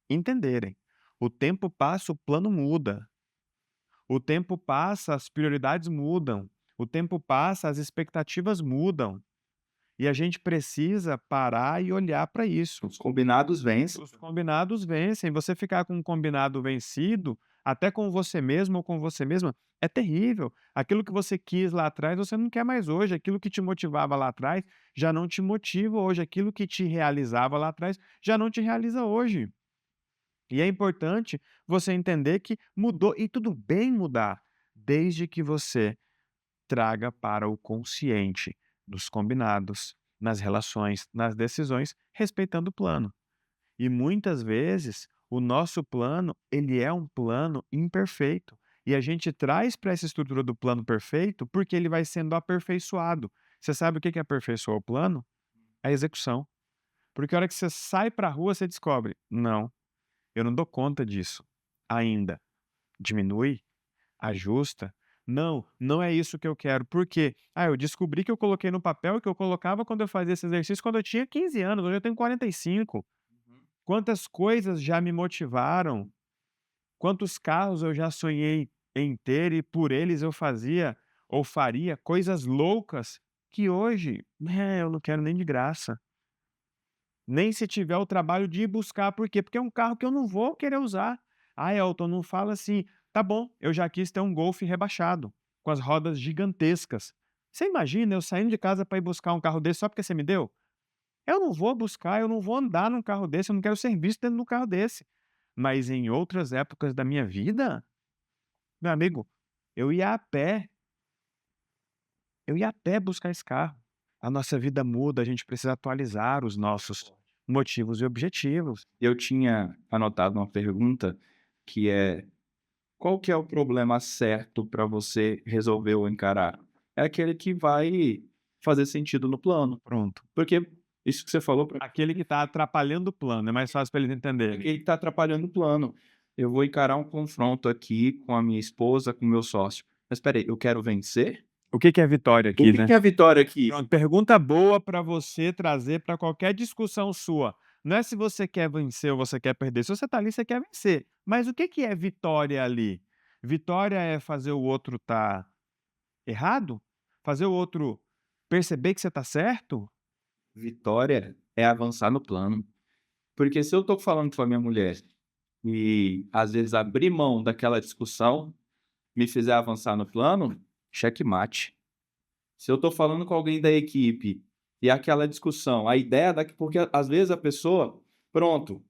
entenderem. O tempo passa, o plano muda. O tempo passa, as prioridades mudam. O tempo passa, as expectativas mudam. E a gente precisa parar e olhar para isso. Os combinados vencem. Os combinados vencem. Você ficar com um combinado vencido, até com você mesmo ou com você mesma, é terrível. Aquilo que você quis lá atrás, você não quer mais hoje. Aquilo que te motivava lá atrás já não te motiva hoje. Aquilo que te realizava lá atrás já não te realiza hoje. E é importante você entender que mudou e tudo bem mudar, desde que você traga para o consciente, nos combinados, nas relações, nas decisões, respeitando o plano. E muitas vezes o nosso plano, ele é um plano imperfeito. E a gente traz para essa estrutura do plano perfeito porque ele vai sendo aperfeiçoado. Você sabe o que que aperfeiçoa o plano? A execução. Porque a hora que você sai para a rua, você descobre: não, eu não dou conta disso ainda. Diminui, ajusta. Não, não é isso que eu quero. Por quê? Ah, eu descobri que eu coloquei no papel que eu colocava quando eu fazia esse exercício quando eu tinha 15 anos, hoje eu tenho 45. Quantas coisas já me motivaram, quantos carros eu já sonhei em ter e por eles eu fazia ou faria coisas loucas que hoje, eu não quero nem de graça. Nem se tiver o trabalho de ir buscar, por quê? Porque é um carro que eu não vou querer usar. "Ah, Elton, não fala assim". Tá bom, eu já quis ter um Golf rebaixado, com as rodas gigantescas. Você imagina eu saindo de casa para ir buscar um carro desse só porque você me deu? Eu não vou buscar, eu não vou andar num carro desse, eu não quero ser visto dentro de um carro desse. Mas em outras épocas da minha vida, meu amigo, eu ia a pé, eu ia a pé buscar esse carro. A nossa vida muda, a gente precisa atualizar os nossos motivos e objetivos. Eu tinha anotado uma pergunta que é: qual que é o problema certo para você resolver ou encarar? É aquele que vai fazer sentido no plano, Pronto. porque isso que você falou para Aquele que está atrapalhando o plano, é mais fácil para eles é entenderem. que ele está atrapalhando o plano. Eu vou encarar um confronto aqui com a minha esposa, com o meu sócio. Mas espera aí, eu quero vencer? O que que é vitória O aqui, que né? que é a vitória aqui? Pronto, pergunta boa para você trazer para qualquer discussão sua. Não é se você quer vencer ou você quer perder. Se você tá ali, você quer vencer. Mas o que que é vitória ali? Vitória é fazer o outro tá errado? Fazer o outro perceber que você tá certo? Vitória é avançar no plano. Porque se eu tô falando com a minha mulher e, às vezes, abrir mão daquela discussão me fizer avançar no plano, checkmate. Se eu tô falando com alguém da equipe e aquela discussão, a ideia da porque às vezes a pessoa pronto,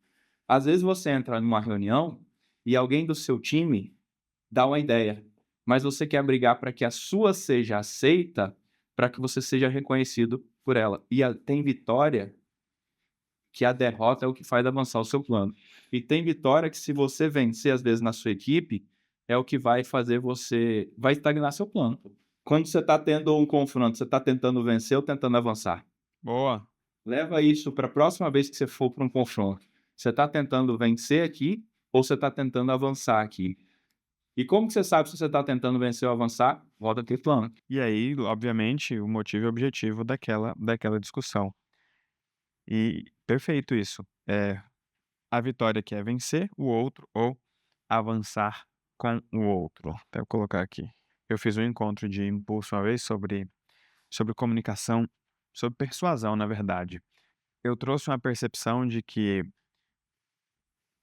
às vezes você entra numa reunião e alguém do seu time dá uma ideia, mas você quer brigar para que a sua seja aceita, para que você seja reconhecido por ela. E tem vitória que a derrota é o que faz avançar o seu plano. E tem vitória que se você vencer, às vezes, na sua equipe, é o que vai fazer você vai estagnar seu plano. Quando você está tendo um confronto, você está tentando vencer ou tentando avançar? Boa. Leva isso para a próxima vez que você for para um confronto. Você está tentando vencer aqui ou você está tentando avançar aqui? E como que você sabe se você está tentando vencer ou avançar? Volta aquele plano. E aí, obviamente, o motivo e o objetivo daquela discussão. E perfeito isso. A vitória que é vencer o outro ou avançar com o outro. Até eu colocar aqui. Eu fiz um encontro de impulso uma vez sobre comunicação, sobre persuasão, na verdade. Eu trouxe uma percepção de que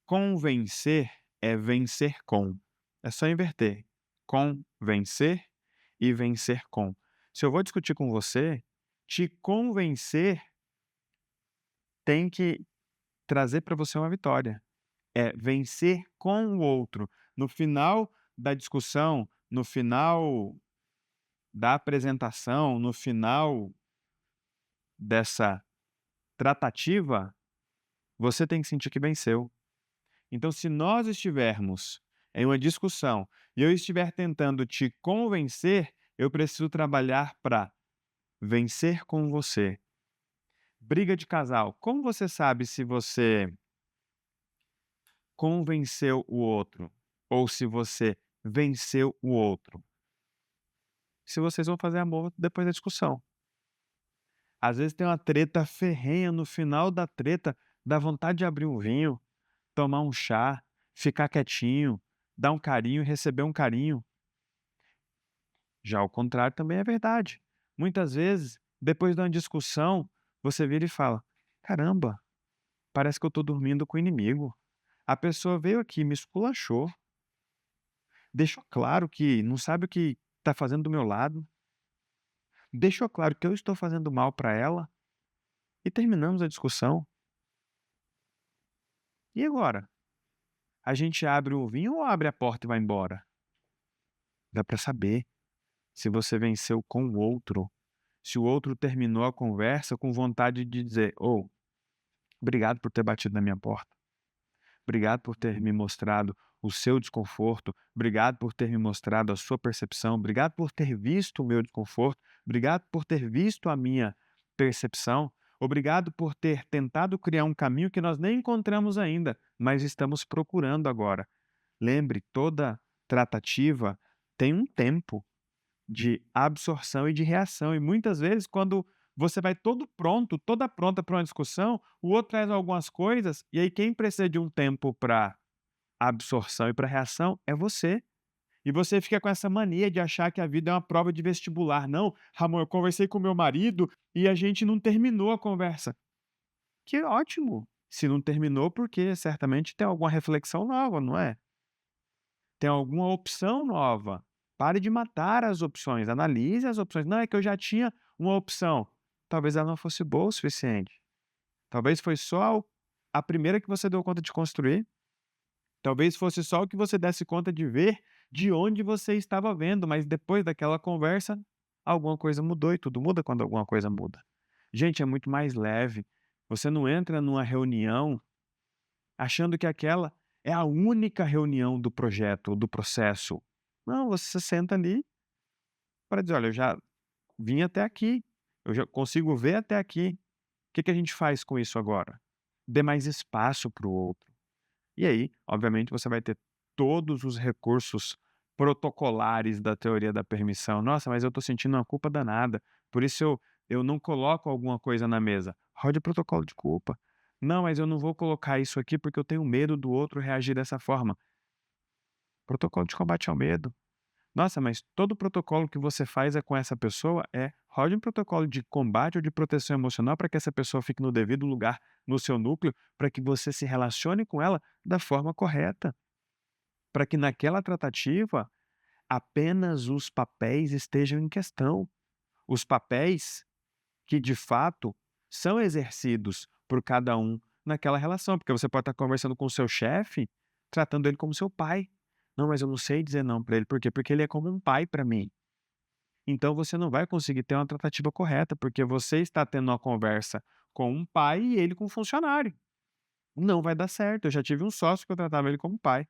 convencer é vencer com. É só inverter. Convencer e vencer com. Se eu vou discutir com você, te convencer tem que trazer para você uma vitória. É vencer com o outro. No final da discussão, no final da apresentação, no final dessa tratativa, você tem que sentir que venceu. Então, se nós estivermos em uma discussão e eu estiver tentando te convencer, eu preciso trabalhar para vencer com você. Briga de casal. Como você sabe se você convenceu o outro ou se você venceu o outro? Se vocês vão fazer amor depois da discussão. Às vezes tem uma treta ferrenha, no final da treta dá vontade de abrir um vinho, tomar um chá, ficar quietinho, dar um carinho e receber um carinho. Já o contrário também é verdade. Muitas vezes, depois de uma discussão, você vira e fala: "Caramba, parece que eu estou dormindo com o inimigo. A pessoa veio aqui, me esculachou, deixou claro que não sabe o que está fazendo do meu lado, deixou claro que eu estou fazendo mal para ela e terminamos a discussão. E agora? A gente abre o vinho ou abre a porta e vai embora?" Dá para saber se você venceu com o outro, se o outro terminou a conversa com vontade de dizer: "Oh, obrigado por ter batido na minha porta. Obrigado por ter me mostrado o seu desconforto. Obrigado por ter me mostrado a sua percepção. Obrigado por ter visto o meu desconforto. Obrigado por ter visto a minha percepção. Obrigado por ter tentado criar um caminho que nós nem encontramos ainda, mas estamos procurando agora." Lembre, toda tratativa tem um tempo de absorção e de reação. E muitas vezes, quando você vai todo pronto, toda pronta para uma discussão, o outro traz algumas coisas, e aí quem precisa de um tempo para absorção e para reação é você. E você fica com essa mania de achar que a vida é uma prova de vestibular. Não, Ramon, eu conversei com meu marido e a gente não terminou a conversa. Que ótimo! Se não terminou, porque certamente tem alguma reflexão nova, não é? Tem alguma opção nova. Pare de matar as opções, analise as opções. Não, é que eu já tinha uma opção. Talvez ela não fosse boa o suficiente. Talvez foi só a primeira que você deu conta de construir. Talvez fosse só o que você desse conta de ver de onde você estava vendo, mas depois daquela conversa, alguma coisa mudou e tudo muda quando alguma coisa muda. Gente, é muito mais leve. Você não entra numa reunião achando que aquela é a única reunião do projeto, do processo. Não, você senta ali para dizer: "Olha, eu já vim até aqui, eu já consigo ver até aqui. O que que a gente faz com isso agora?" Dê mais espaço para o outro. E aí, obviamente, você vai ter todos os recursos protocolares da teoria da permissão. "Nossa, mas eu estou sentindo uma culpa danada, por isso eu não coloco alguma coisa na mesa." Rode o protocolo de culpa. Não, mas eu não vou colocar isso aqui porque eu tenho medo do outro reagir dessa forma. Protocolo de combate ao medo. Nossa, mas todo protocolo que você faz é com essa pessoa? É. Rode um protocolo de combate ou de proteção emocional para que essa pessoa fique no devido lugar no seu núcleo, para que você se relacione com ela da forma correta, para que naquela tratativa apenas os papéis estejam em questão. Os papéis que de fato são exercidos por cada um naquela relação, porque você pode estar conversando com o seu chefe, tratando ele como seu pai. Não, mas eu não sei dizer não para ele, por quê? Porque ele é como um pai para mim. Então você não vai conseguir ter uma tratativa correta, porque você está tendo uma conversa com um pai e ele com um funcionário. Não vai dar certo. Eu já tive um sócio que eu tratava ele como pai.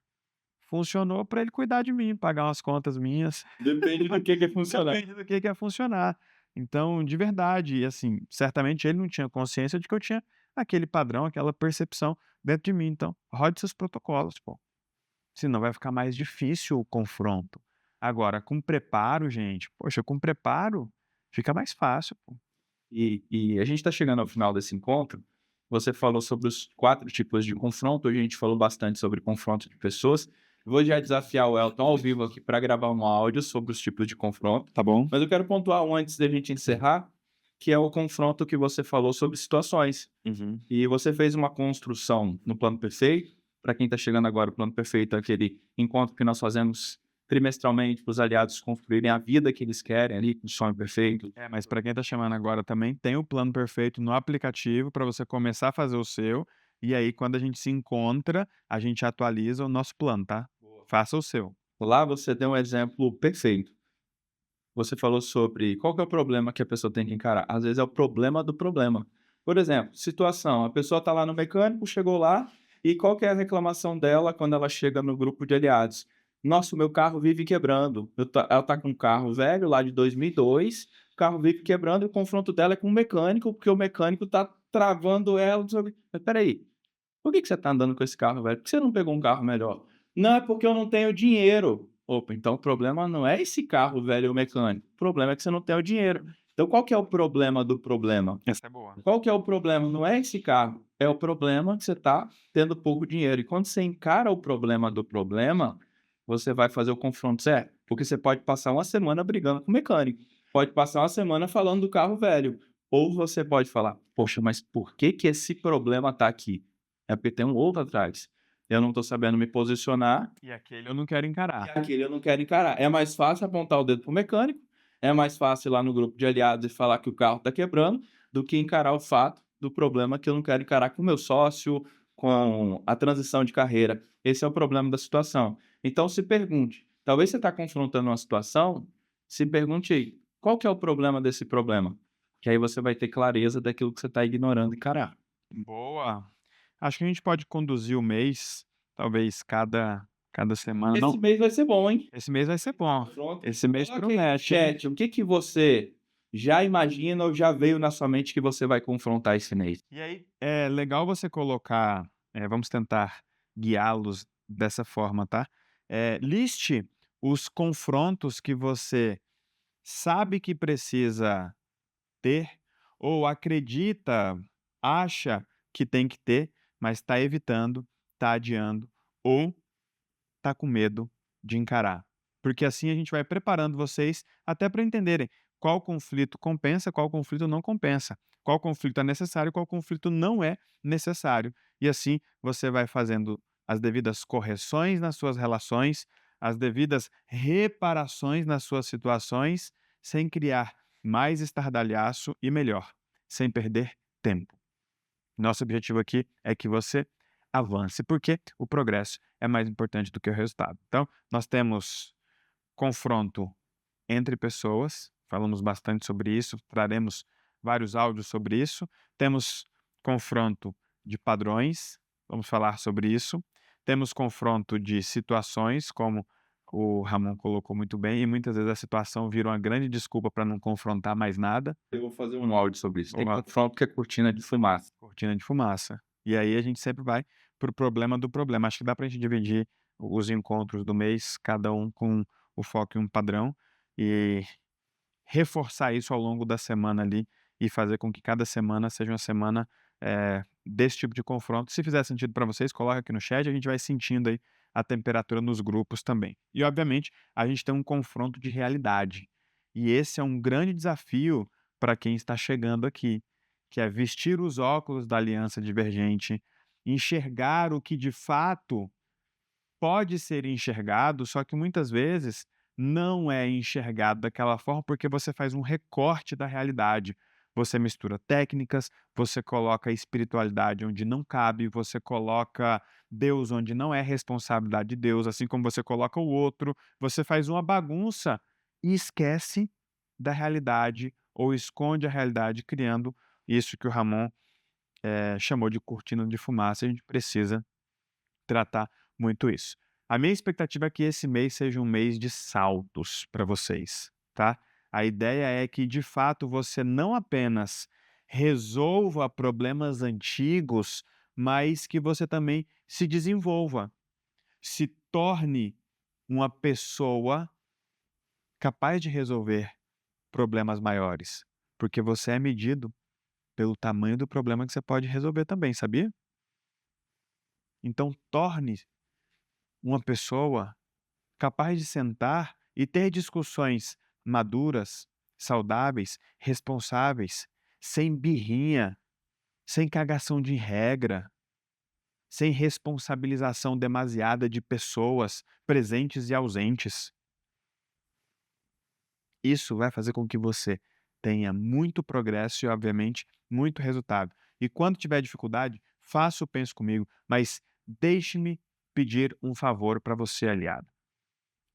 Funcionou para ele cuidar de mim, pagar umas contas minhas. Depende do que é funcionar. Depende do que é funcionar. Então, de verdade, e assim, certamente ele não tinha consciência de que eu tinha aquele padrão, aquela percepção dentro de mim. Então, rode seus protocolos, pô. Senão vai ficar mais difícil o confronto. Agora, com preparo, gente, poxa, com preparo fica mais fácil, pô. E a gente está chegando ao final desse encontro. Você falou sobre os 4 tipos de confronto. Hoje a gente falou bastante sobre confronto de pessoas. Vou já desafiar o Elton ao vivo aqui para gravar um áudio sobre os tipos de confronto. Tá bom? Mas eu quero pontuar um antes da gente encerrar, que é o confronto que você falou sobre situações. Uhum. E você fez uma construção no plano perfeito. Para quem está chegando agora, o plano perfeito é aquele encontro que nós fazemos trimestralmente para os aliados construírem a vida que eles querem ali, com o sonho perfeito. É, mas para quem tá chamando agora também, tem o plano perfeito no aplicativo para você começar a fazer o seu, e aí quando a gente se encontra, a gente atualiza o nosso plano, tá? Faça o seu. Lá você deu um exemplo perfeito. Você falou sobre qual que é o problema que a pessoa tem que encarar. Às vezes é o problema do problema. Por exemplo, situação, a pessoa está lá no mecânico, chegou lá, e qual que é a reclamação dela quando ela chega no grupo de aliados? Nossa, o meu carro vive quebrando. Ela está com um carro velho, lá de 2002, o carro vive quebrando, e o confronto dela é com o mecânico, porque o mecânico está travando ela. Mas peraí, por que você está andando com esse carro velho? Por que você não pegou um carro melhor? Não, é porque eu não tenho dinheiro. Opa, então o problema não é esse carro velho mecânico. O problema é que você não tem o dinheiro. Então qual que é o problema do problema? Essa é boa. Qual que é o problema? Não é esse carro. É o problema que você está tendo pouco dinheiro. E quando você encara o problema do problema, você vai fazer o confronto certo. Porque você pode passar uma semana brigando com o mecânico. Pode passar uma semana falando do carro velho. Ou você pode falar, poxa, mas por que que esse problema está aqui? É porque tem um outro atrás. Eu não estou sabendo me posicionar E aquele eu não quero e encarar. aquele eu não quero encarar. É mais fácil apontar o dedo pro mecânico, é mais fácil ir lá no grupo de aliados e falar que o carro está quebrando, do que encarar o fato do problema que eu não quero encarar com o meu sócio, com a transição de carreira. Esse é o problema da situação. Então se pergunte, talvez você está confrontando uma situação, se pergunte aí, qual que é o problema desse problema? Que aí você vai ter clareza daquilo que você está ignorando e encarar. Boa. Acho que a gente pode conduzir o mês, talvez cada semana. Esse Não, mês vai ser bom, hein? esse mês vai ser bom. Pronto. Esse mês Coloque aí no promete, hein? chat, o que que você já imagina ou já veio na sua mente que você vai confrontar esse mês? E aí, é legal você colocar, vamos tentar guiá-los dessa forma, tá? Liste os confrontos que você sabe que precisa ter ou acredita, acha que tem que ter, mas está evitando, está adiando ou está com medo de encarar. Porque assim a gente vai preparando vocês até para entenderem qual conflito compensa, qual conflito não compensa, qual conflito é necessário, qual conflito não é necessário. E assim você vai fazendo as devidas correções nas suas relações, as devidas reparações nas suas situações, sem criar mais estardalhaço e melhor, sem perder tempo. Nosso objetivo aqui é que você avance, porque o progresso é mais importante do que o resultado. Então, nós temos confronto entre pessoas, falamos bastante sobre isso, traremos vários áudios sobre isso. Temos confronto de padrões, vamos falar sobre isso. Temos confronto de situações, como o Ramon colocou muito bem, e muitas vezes a situação vira uma grande desculpa para não confrontar mais nada. Eu vou fazer um áudio sobre isso. Tem Boa. confronto que é cortina de fumaça. Cortina de fumaça. E aí a gente sempre vai para o problema do problema. Acho que dá para a gente dividir os encontros do mês, cada um com o foco em um padrão, e reforçar isso ao longo da semana ali, e fazer com que cada semana seja uma semana desse tipo de confronto. Se fizer sentido para vocês, coloca aqui no chat, a gente vai sentindo aí a temperatura nos grupos também. E, obviamente, a gente tem um confronto de realidade. E esse é um grande desafio para quem está chegando aqui, que é vestir os óculos da aliança divergente, enxergar o que de fato pode ser enxergado, só que muitas vezes não é enxergado daquela forma, porque você faz um recorte da realidade. Você mistura técnicas, você coloca a espiritualidade onde não cabe, você coloca Deus onde não é responsabilidade de Deus, assim como você coloca o outro, você faz uma bagunça e esquece da realidade ou esconde a realidade, criando isso que o Ramon chamou de cortina de fumaça. A gente precisa tratar muito isso. A minha expectativa é que esse mês seja um mês de saltos para vocês, tá? A ideia é que, de fato, você não apenas resolva problemas antigos, mas que você também se desenvolva, se torne uma pessoa capaz de resolver problemas maiores, porque você é medido pelo tamanho do problema que você pode resolver também, sabia? Então, torne uma pessoa capaz de sentar e ter discussões maduras, saudáveis, responsáveis, sem birrinha, sem cagação de regra, sem responsabilização demasiada de pessoas presentes e ausentes. Isso vai fazer com que você tenha muito progresso e, obviamente, muito resultado. E quando tiver dificuldade, faça o penso comigo, mas deixe-me pedir um favor para você, aliado.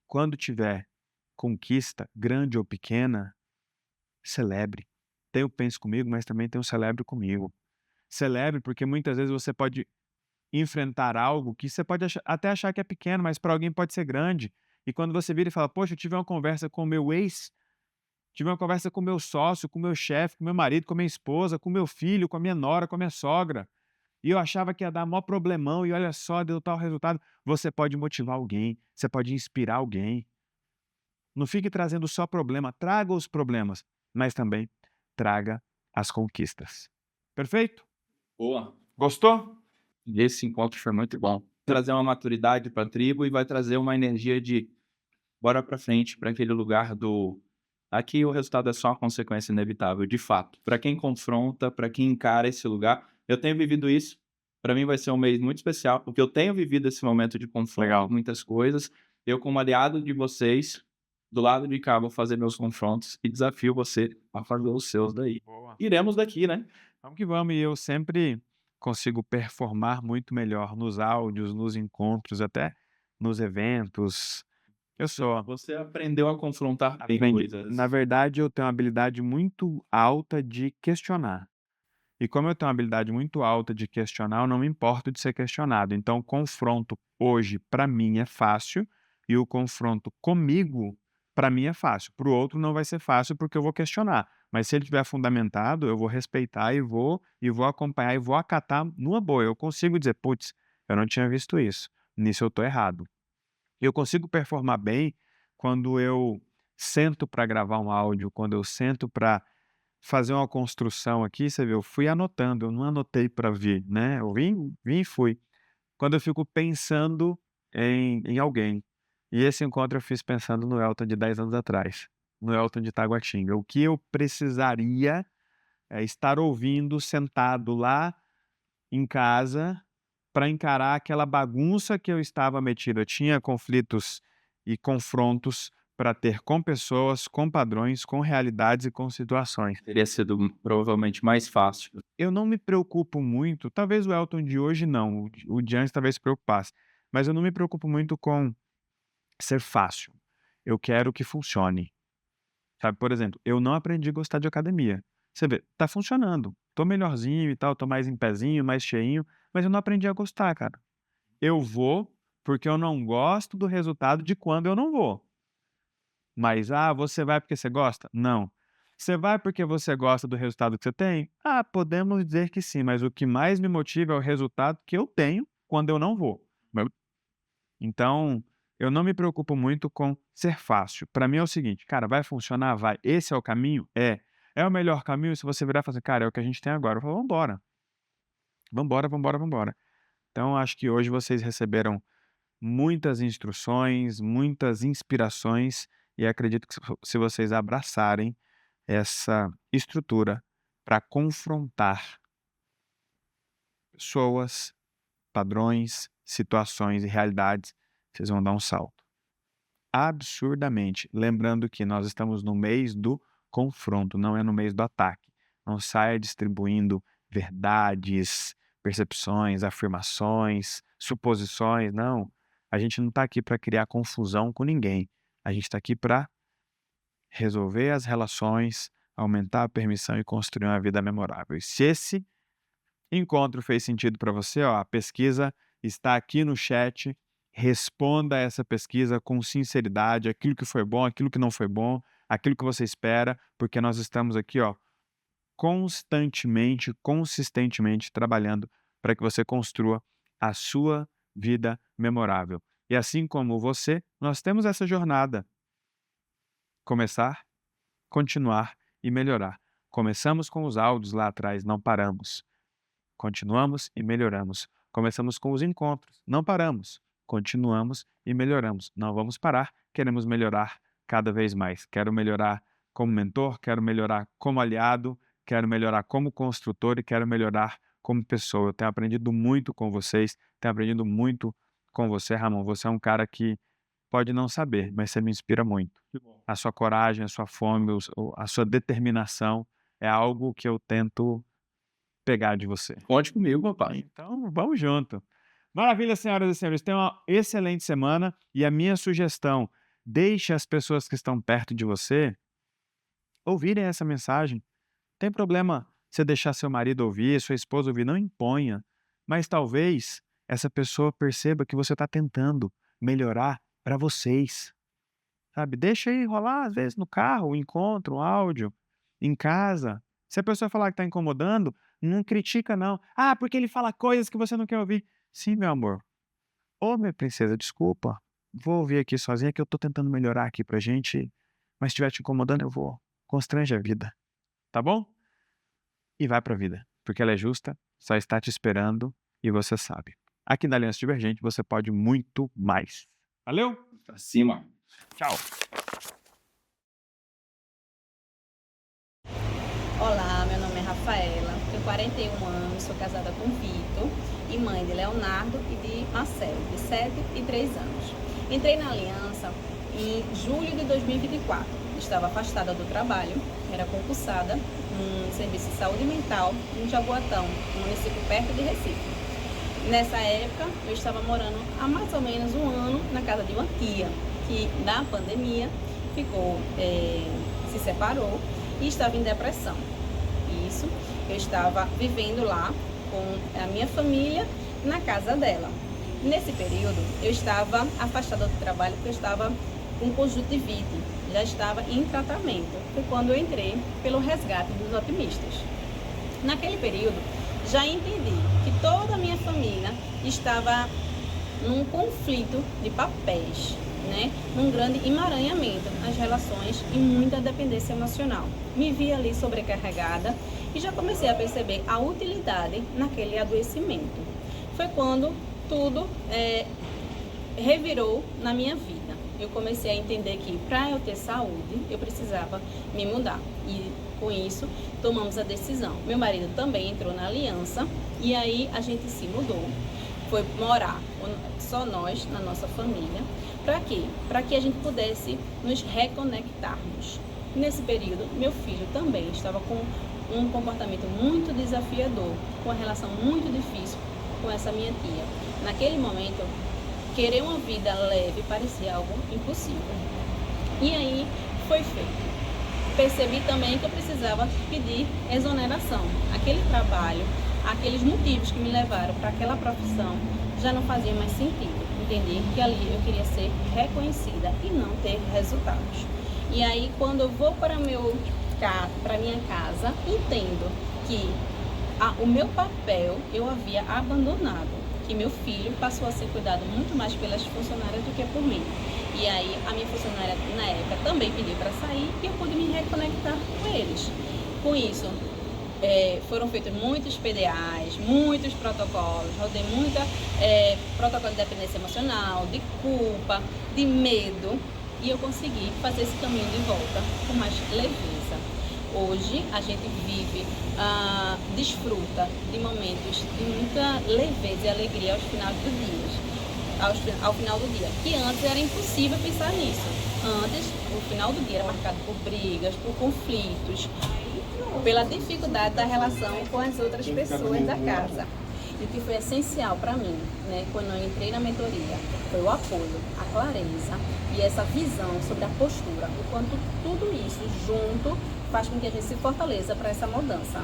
Quando tiver conquista, grande ou pequena, celebre. Tem o pense comigo, mas também tem o celebre comigo. Celebre, porque muitas vezes você pode enfrentar algo que você pode até achar que é pequeno, mas para alguém pode ser grande. E quando você vira e fala, poxa, eu tive uma conversa com o meu ex, tive uma conversa com o meu sócio, com o meu chefe, com o meu marido, com a minha esposa, com o meu filho, com a minha nora, com a minha sogra, e eu achava que ia dar maior problemão, e olha só, deu tal resultado. Você pode motivar alguém, você pode inspirar alguém. Não fique trazendo só problema, traga os problemas, mas também traga as conquistas. Perfeito? Boa. Gostou? Esse encontro foi muito bom. Trazer uma maturidade para a tribo e vai trazer uma energia de bora para frente, para aquele lugar do aqui o resultado é só uma consequência inevitável, de fato. Para quem confronta, para quem encara esse lugar, eu tenho vivido isso. Para mim vai ser um mês muito especial, porque eu tenho vivido esse momento de confronto, Legal. muitas coisas. Eu, como aliado de vocês, do lado de cá, vou fazer meus confrontos e desafio você a fazer os seus daí. Boa. Iremos daqui, né? Vamos que vamos. E eu sempre consigo performar muito melhor nos áudios, nos encontros, até nos eventos. Eu sou. Você aprendeu a confrontar bem Aprendi. coisas. Na verdade, eu tenho uma habilidade muito alta de questionar. E como eu tenho uma habilidade muito alta de questionar, eu não me importo de ser questionado. Então, o confronto hoje, para mim, é fácil, e o confronto comigo, para mim, é fácil. Para o outro, não vai ser fácil, porque eu vou questionar. Mas se ele estiver fundamentado, eu vou respeitar e vou acompanhar e vou acatar numa boa. Eu consigo dizer, putz, eu não tinha visto isso. Nisso eu estou errado. Eu consigo performar bem quando eu sento para gravar um áudio, quando eu sento para fazer uma construção aqui, você vê, eu fui anotando, eu não anotei para vir, né, eu vim e fui. Quando eu fico pensando em alguém. E esse encontro eu fiz pensando no Elton de 10 anos atrás, no Elton de Taguatinga. O que eu precisaria é estar ouvindo sentado lá em casa para encarar aquela bagunça que eu estava metido. Eu tinha conflitos e confrontos para ter com pessoas, com padrões, com realidades e com situações. Teria sido provavelmente mais fácil. Eu não me preocupo muito, talvez o Elton de hoje não, o de antes talvez se preocupasse, mas eu não me preocupo muito com ser fácil. Eu quero que funcione. Sabe, por exemplo, eu não aprendi a gostar de academia. Você vê, tá funcionando. Tô melhorzinho e tal, tô mais em pezinho, mais cheinho, mas eu não aprendi a gostar, cara. Eu vou porque eu não gosto do resultado de quando eu não vou. Mas, você vai porque você gosta? Não. Você vai porque você gosta do resultado que você tem? Podemos dizer que sim, mas o que mais me motiva é o resultado que eu tenho quando eu não vou. Então, eu não me preocupo muito com ser fácil. Para mim é o seguinte, cara, vai funcionar? Vai. Esse é o caminho? É. É o melhor caminho se você virar e falar assim, cara, é o que a gente tem agora. Eu falo, vamos embora. Vambora, vambora, vambora. Então acho que hoje vocês receberam muitas instruções, muitas inspirações e acredito que se vocês abraçarem essa estrutura para confrontar pessoas, padrões, situações e realidades, vocês vão dar um salto. Absurdamente. Lembrando que nós estamos no mês do confronto, não é no mês do ataque. Não saia distribuindo verdades, percepções, afirmações, suposições, não. A gente não está aqui para criar confusão com ninguém. A gente está aqui para resolver as relações, aumentar a permissão e construir uma vida memorável. E se esse encontro fez sentido para você, ó, a pesquisa está aqui no chat. Responda essa pesquisa com sinceridade, aquilo que foi bom, aquilo que não foi bom, aquilo que você espera, porque nós estamos aqui, ó, constantemente, consistentemente trabalhando para que você construa a sua vida memorável. E assim como você, nós temos essa jornada. Começar, continuar e melhorar. Começamos com os áudios lá atrás, não paramos. Continuamos e melhoramos. Começamos com os encontros, não paramos. Continuamos e melhoramos. Não vamos parar, queremos melhorar cada vez mais. Quero melhorar como mentor, quero melhorar como aliado, quero melhorar como construtor e quero melhorar como pessoa. Eu tenho aprendido muito com vocês, tenho aprendido muito com você, Ramon. Você é um cara que pode não saber, mas você me inspira muito. Que bom. A sua coragem, a sua fome, a sua determinação é algo que eu tento pegar de você. Conte comigo, papai. Então, vamos junto. Maravilha, senhoras e senhores. Tenham uma excelente semana e a minha sugestão, deixe as pessoas que estão perto de você ouvirem essa mensagem. Tem problema você deixar seu marido ouvir, sua esposa ouvir, não imponha. Mas talvez essa pessoa perceba que você está tentando melhorar para vocês. Sabe? Deixa aí rolar, às vezes, no carro, um encontro, um áudio, em casa. Se a pessoa falar que está incomodando, não critica, não. Ah, porque ele fala coisas que você não quer ouvir. Sim, meu amor. Ô, minha princesa, desculpa. Vou ouvir aqui sozinha que eu tô tentando melhorar aqui pra gente. Mas se estiver te incomodando, eu vou. Constrange a vida. Tá bom? E vai pra vida. Porque ela é justa, só está te esperando e você sabe. Aqui na Aliança Divergente você pode muito mais. Valeu? Pra cima. Tchau. Olá, meu nome é Rafaela, tenho 41 anos, sou casada com Vitor e mãe de Leonardo e de Marcelo, de 7 e 3 anos. Entrei na Aliança em julho de 2024. Estava afastada do trabalho, era concursada num serviço de saúde mental em Jaboatão, um município perto de Recife. Nessa época, eu estava morando há mais ou menos um ano na casa de uma tia, que na pandemia se separou e estava em depressão. Isso, eu estava vivendo lá com a minha família na casa dela. Nesse período, eu estava afastada do trabalho porque eu estava com conjuntivite, já estava em tratamento. Foi quando eu entrei pelo resgate dos otimistas. Naquele período, já entendi que toda a minha família estava num conflito de papéis, né? Num grande emaranhamento nas relações e muita dependência emocional. Me vi ali sobrecarregada e já comecei a perceber a utilidade naquele adoecimento. Foi quando tudo revirou na minha vida. Eu comecei a entender que para eu ter saúde, eu precisava me mudar. E com isso, tomamos a decisão. Meu marido também entrou na aliança e aí a gente se mudou. Foi morar só nós, na nossa família. Para quê? Para que a gente pudesse nos reconectarmos. Nesse período, meu filho também estava com um comportamento muito desafiador, com uma relação muito difícil com essa minha tia. Naquele momento, querer uma vida leve parecia algo impossível. E aí, foi feito. Percebi também que eu precisava pedir exoneração. Aquele trabalho, aqueles motivos que me levaram para aquela profissão já não faziam mais sentido. Entendi que ali eu queria ser reconhecida e não ter resultados. E aí, quando eu vou para minha casa, entendo que o meu papel eu havia abandonado, que meu filho passou a ser cuidado muito mais pelas funcionárias do que por mim. E aí a minha funcionária na época também pediu para sair e eu pude me reconectar com eles. Com isso, Foram feitos muitos PDAs, muitos protocolos, rodei muita protocolo de dependência emocional, de culpa, de medo, e eu consegui fazer esse caminho de volta com mais leveza. Hoje a gente vive, desfruta de momentos de muita leveza e alegria ao final do dia, que antes era impossível pensar nisso. Antes, o final do dia era marcado por brigas, por conflitos, pela dificuldade da relação com as outras pessoas da casa. E o que foi essencial para mim, né, quando eu entrei na mentoria, foi o apoio, a clareza e essa visão sobre a postura, o quanto tudo isso junto faz com que a gente se fortaleça para essa mudança.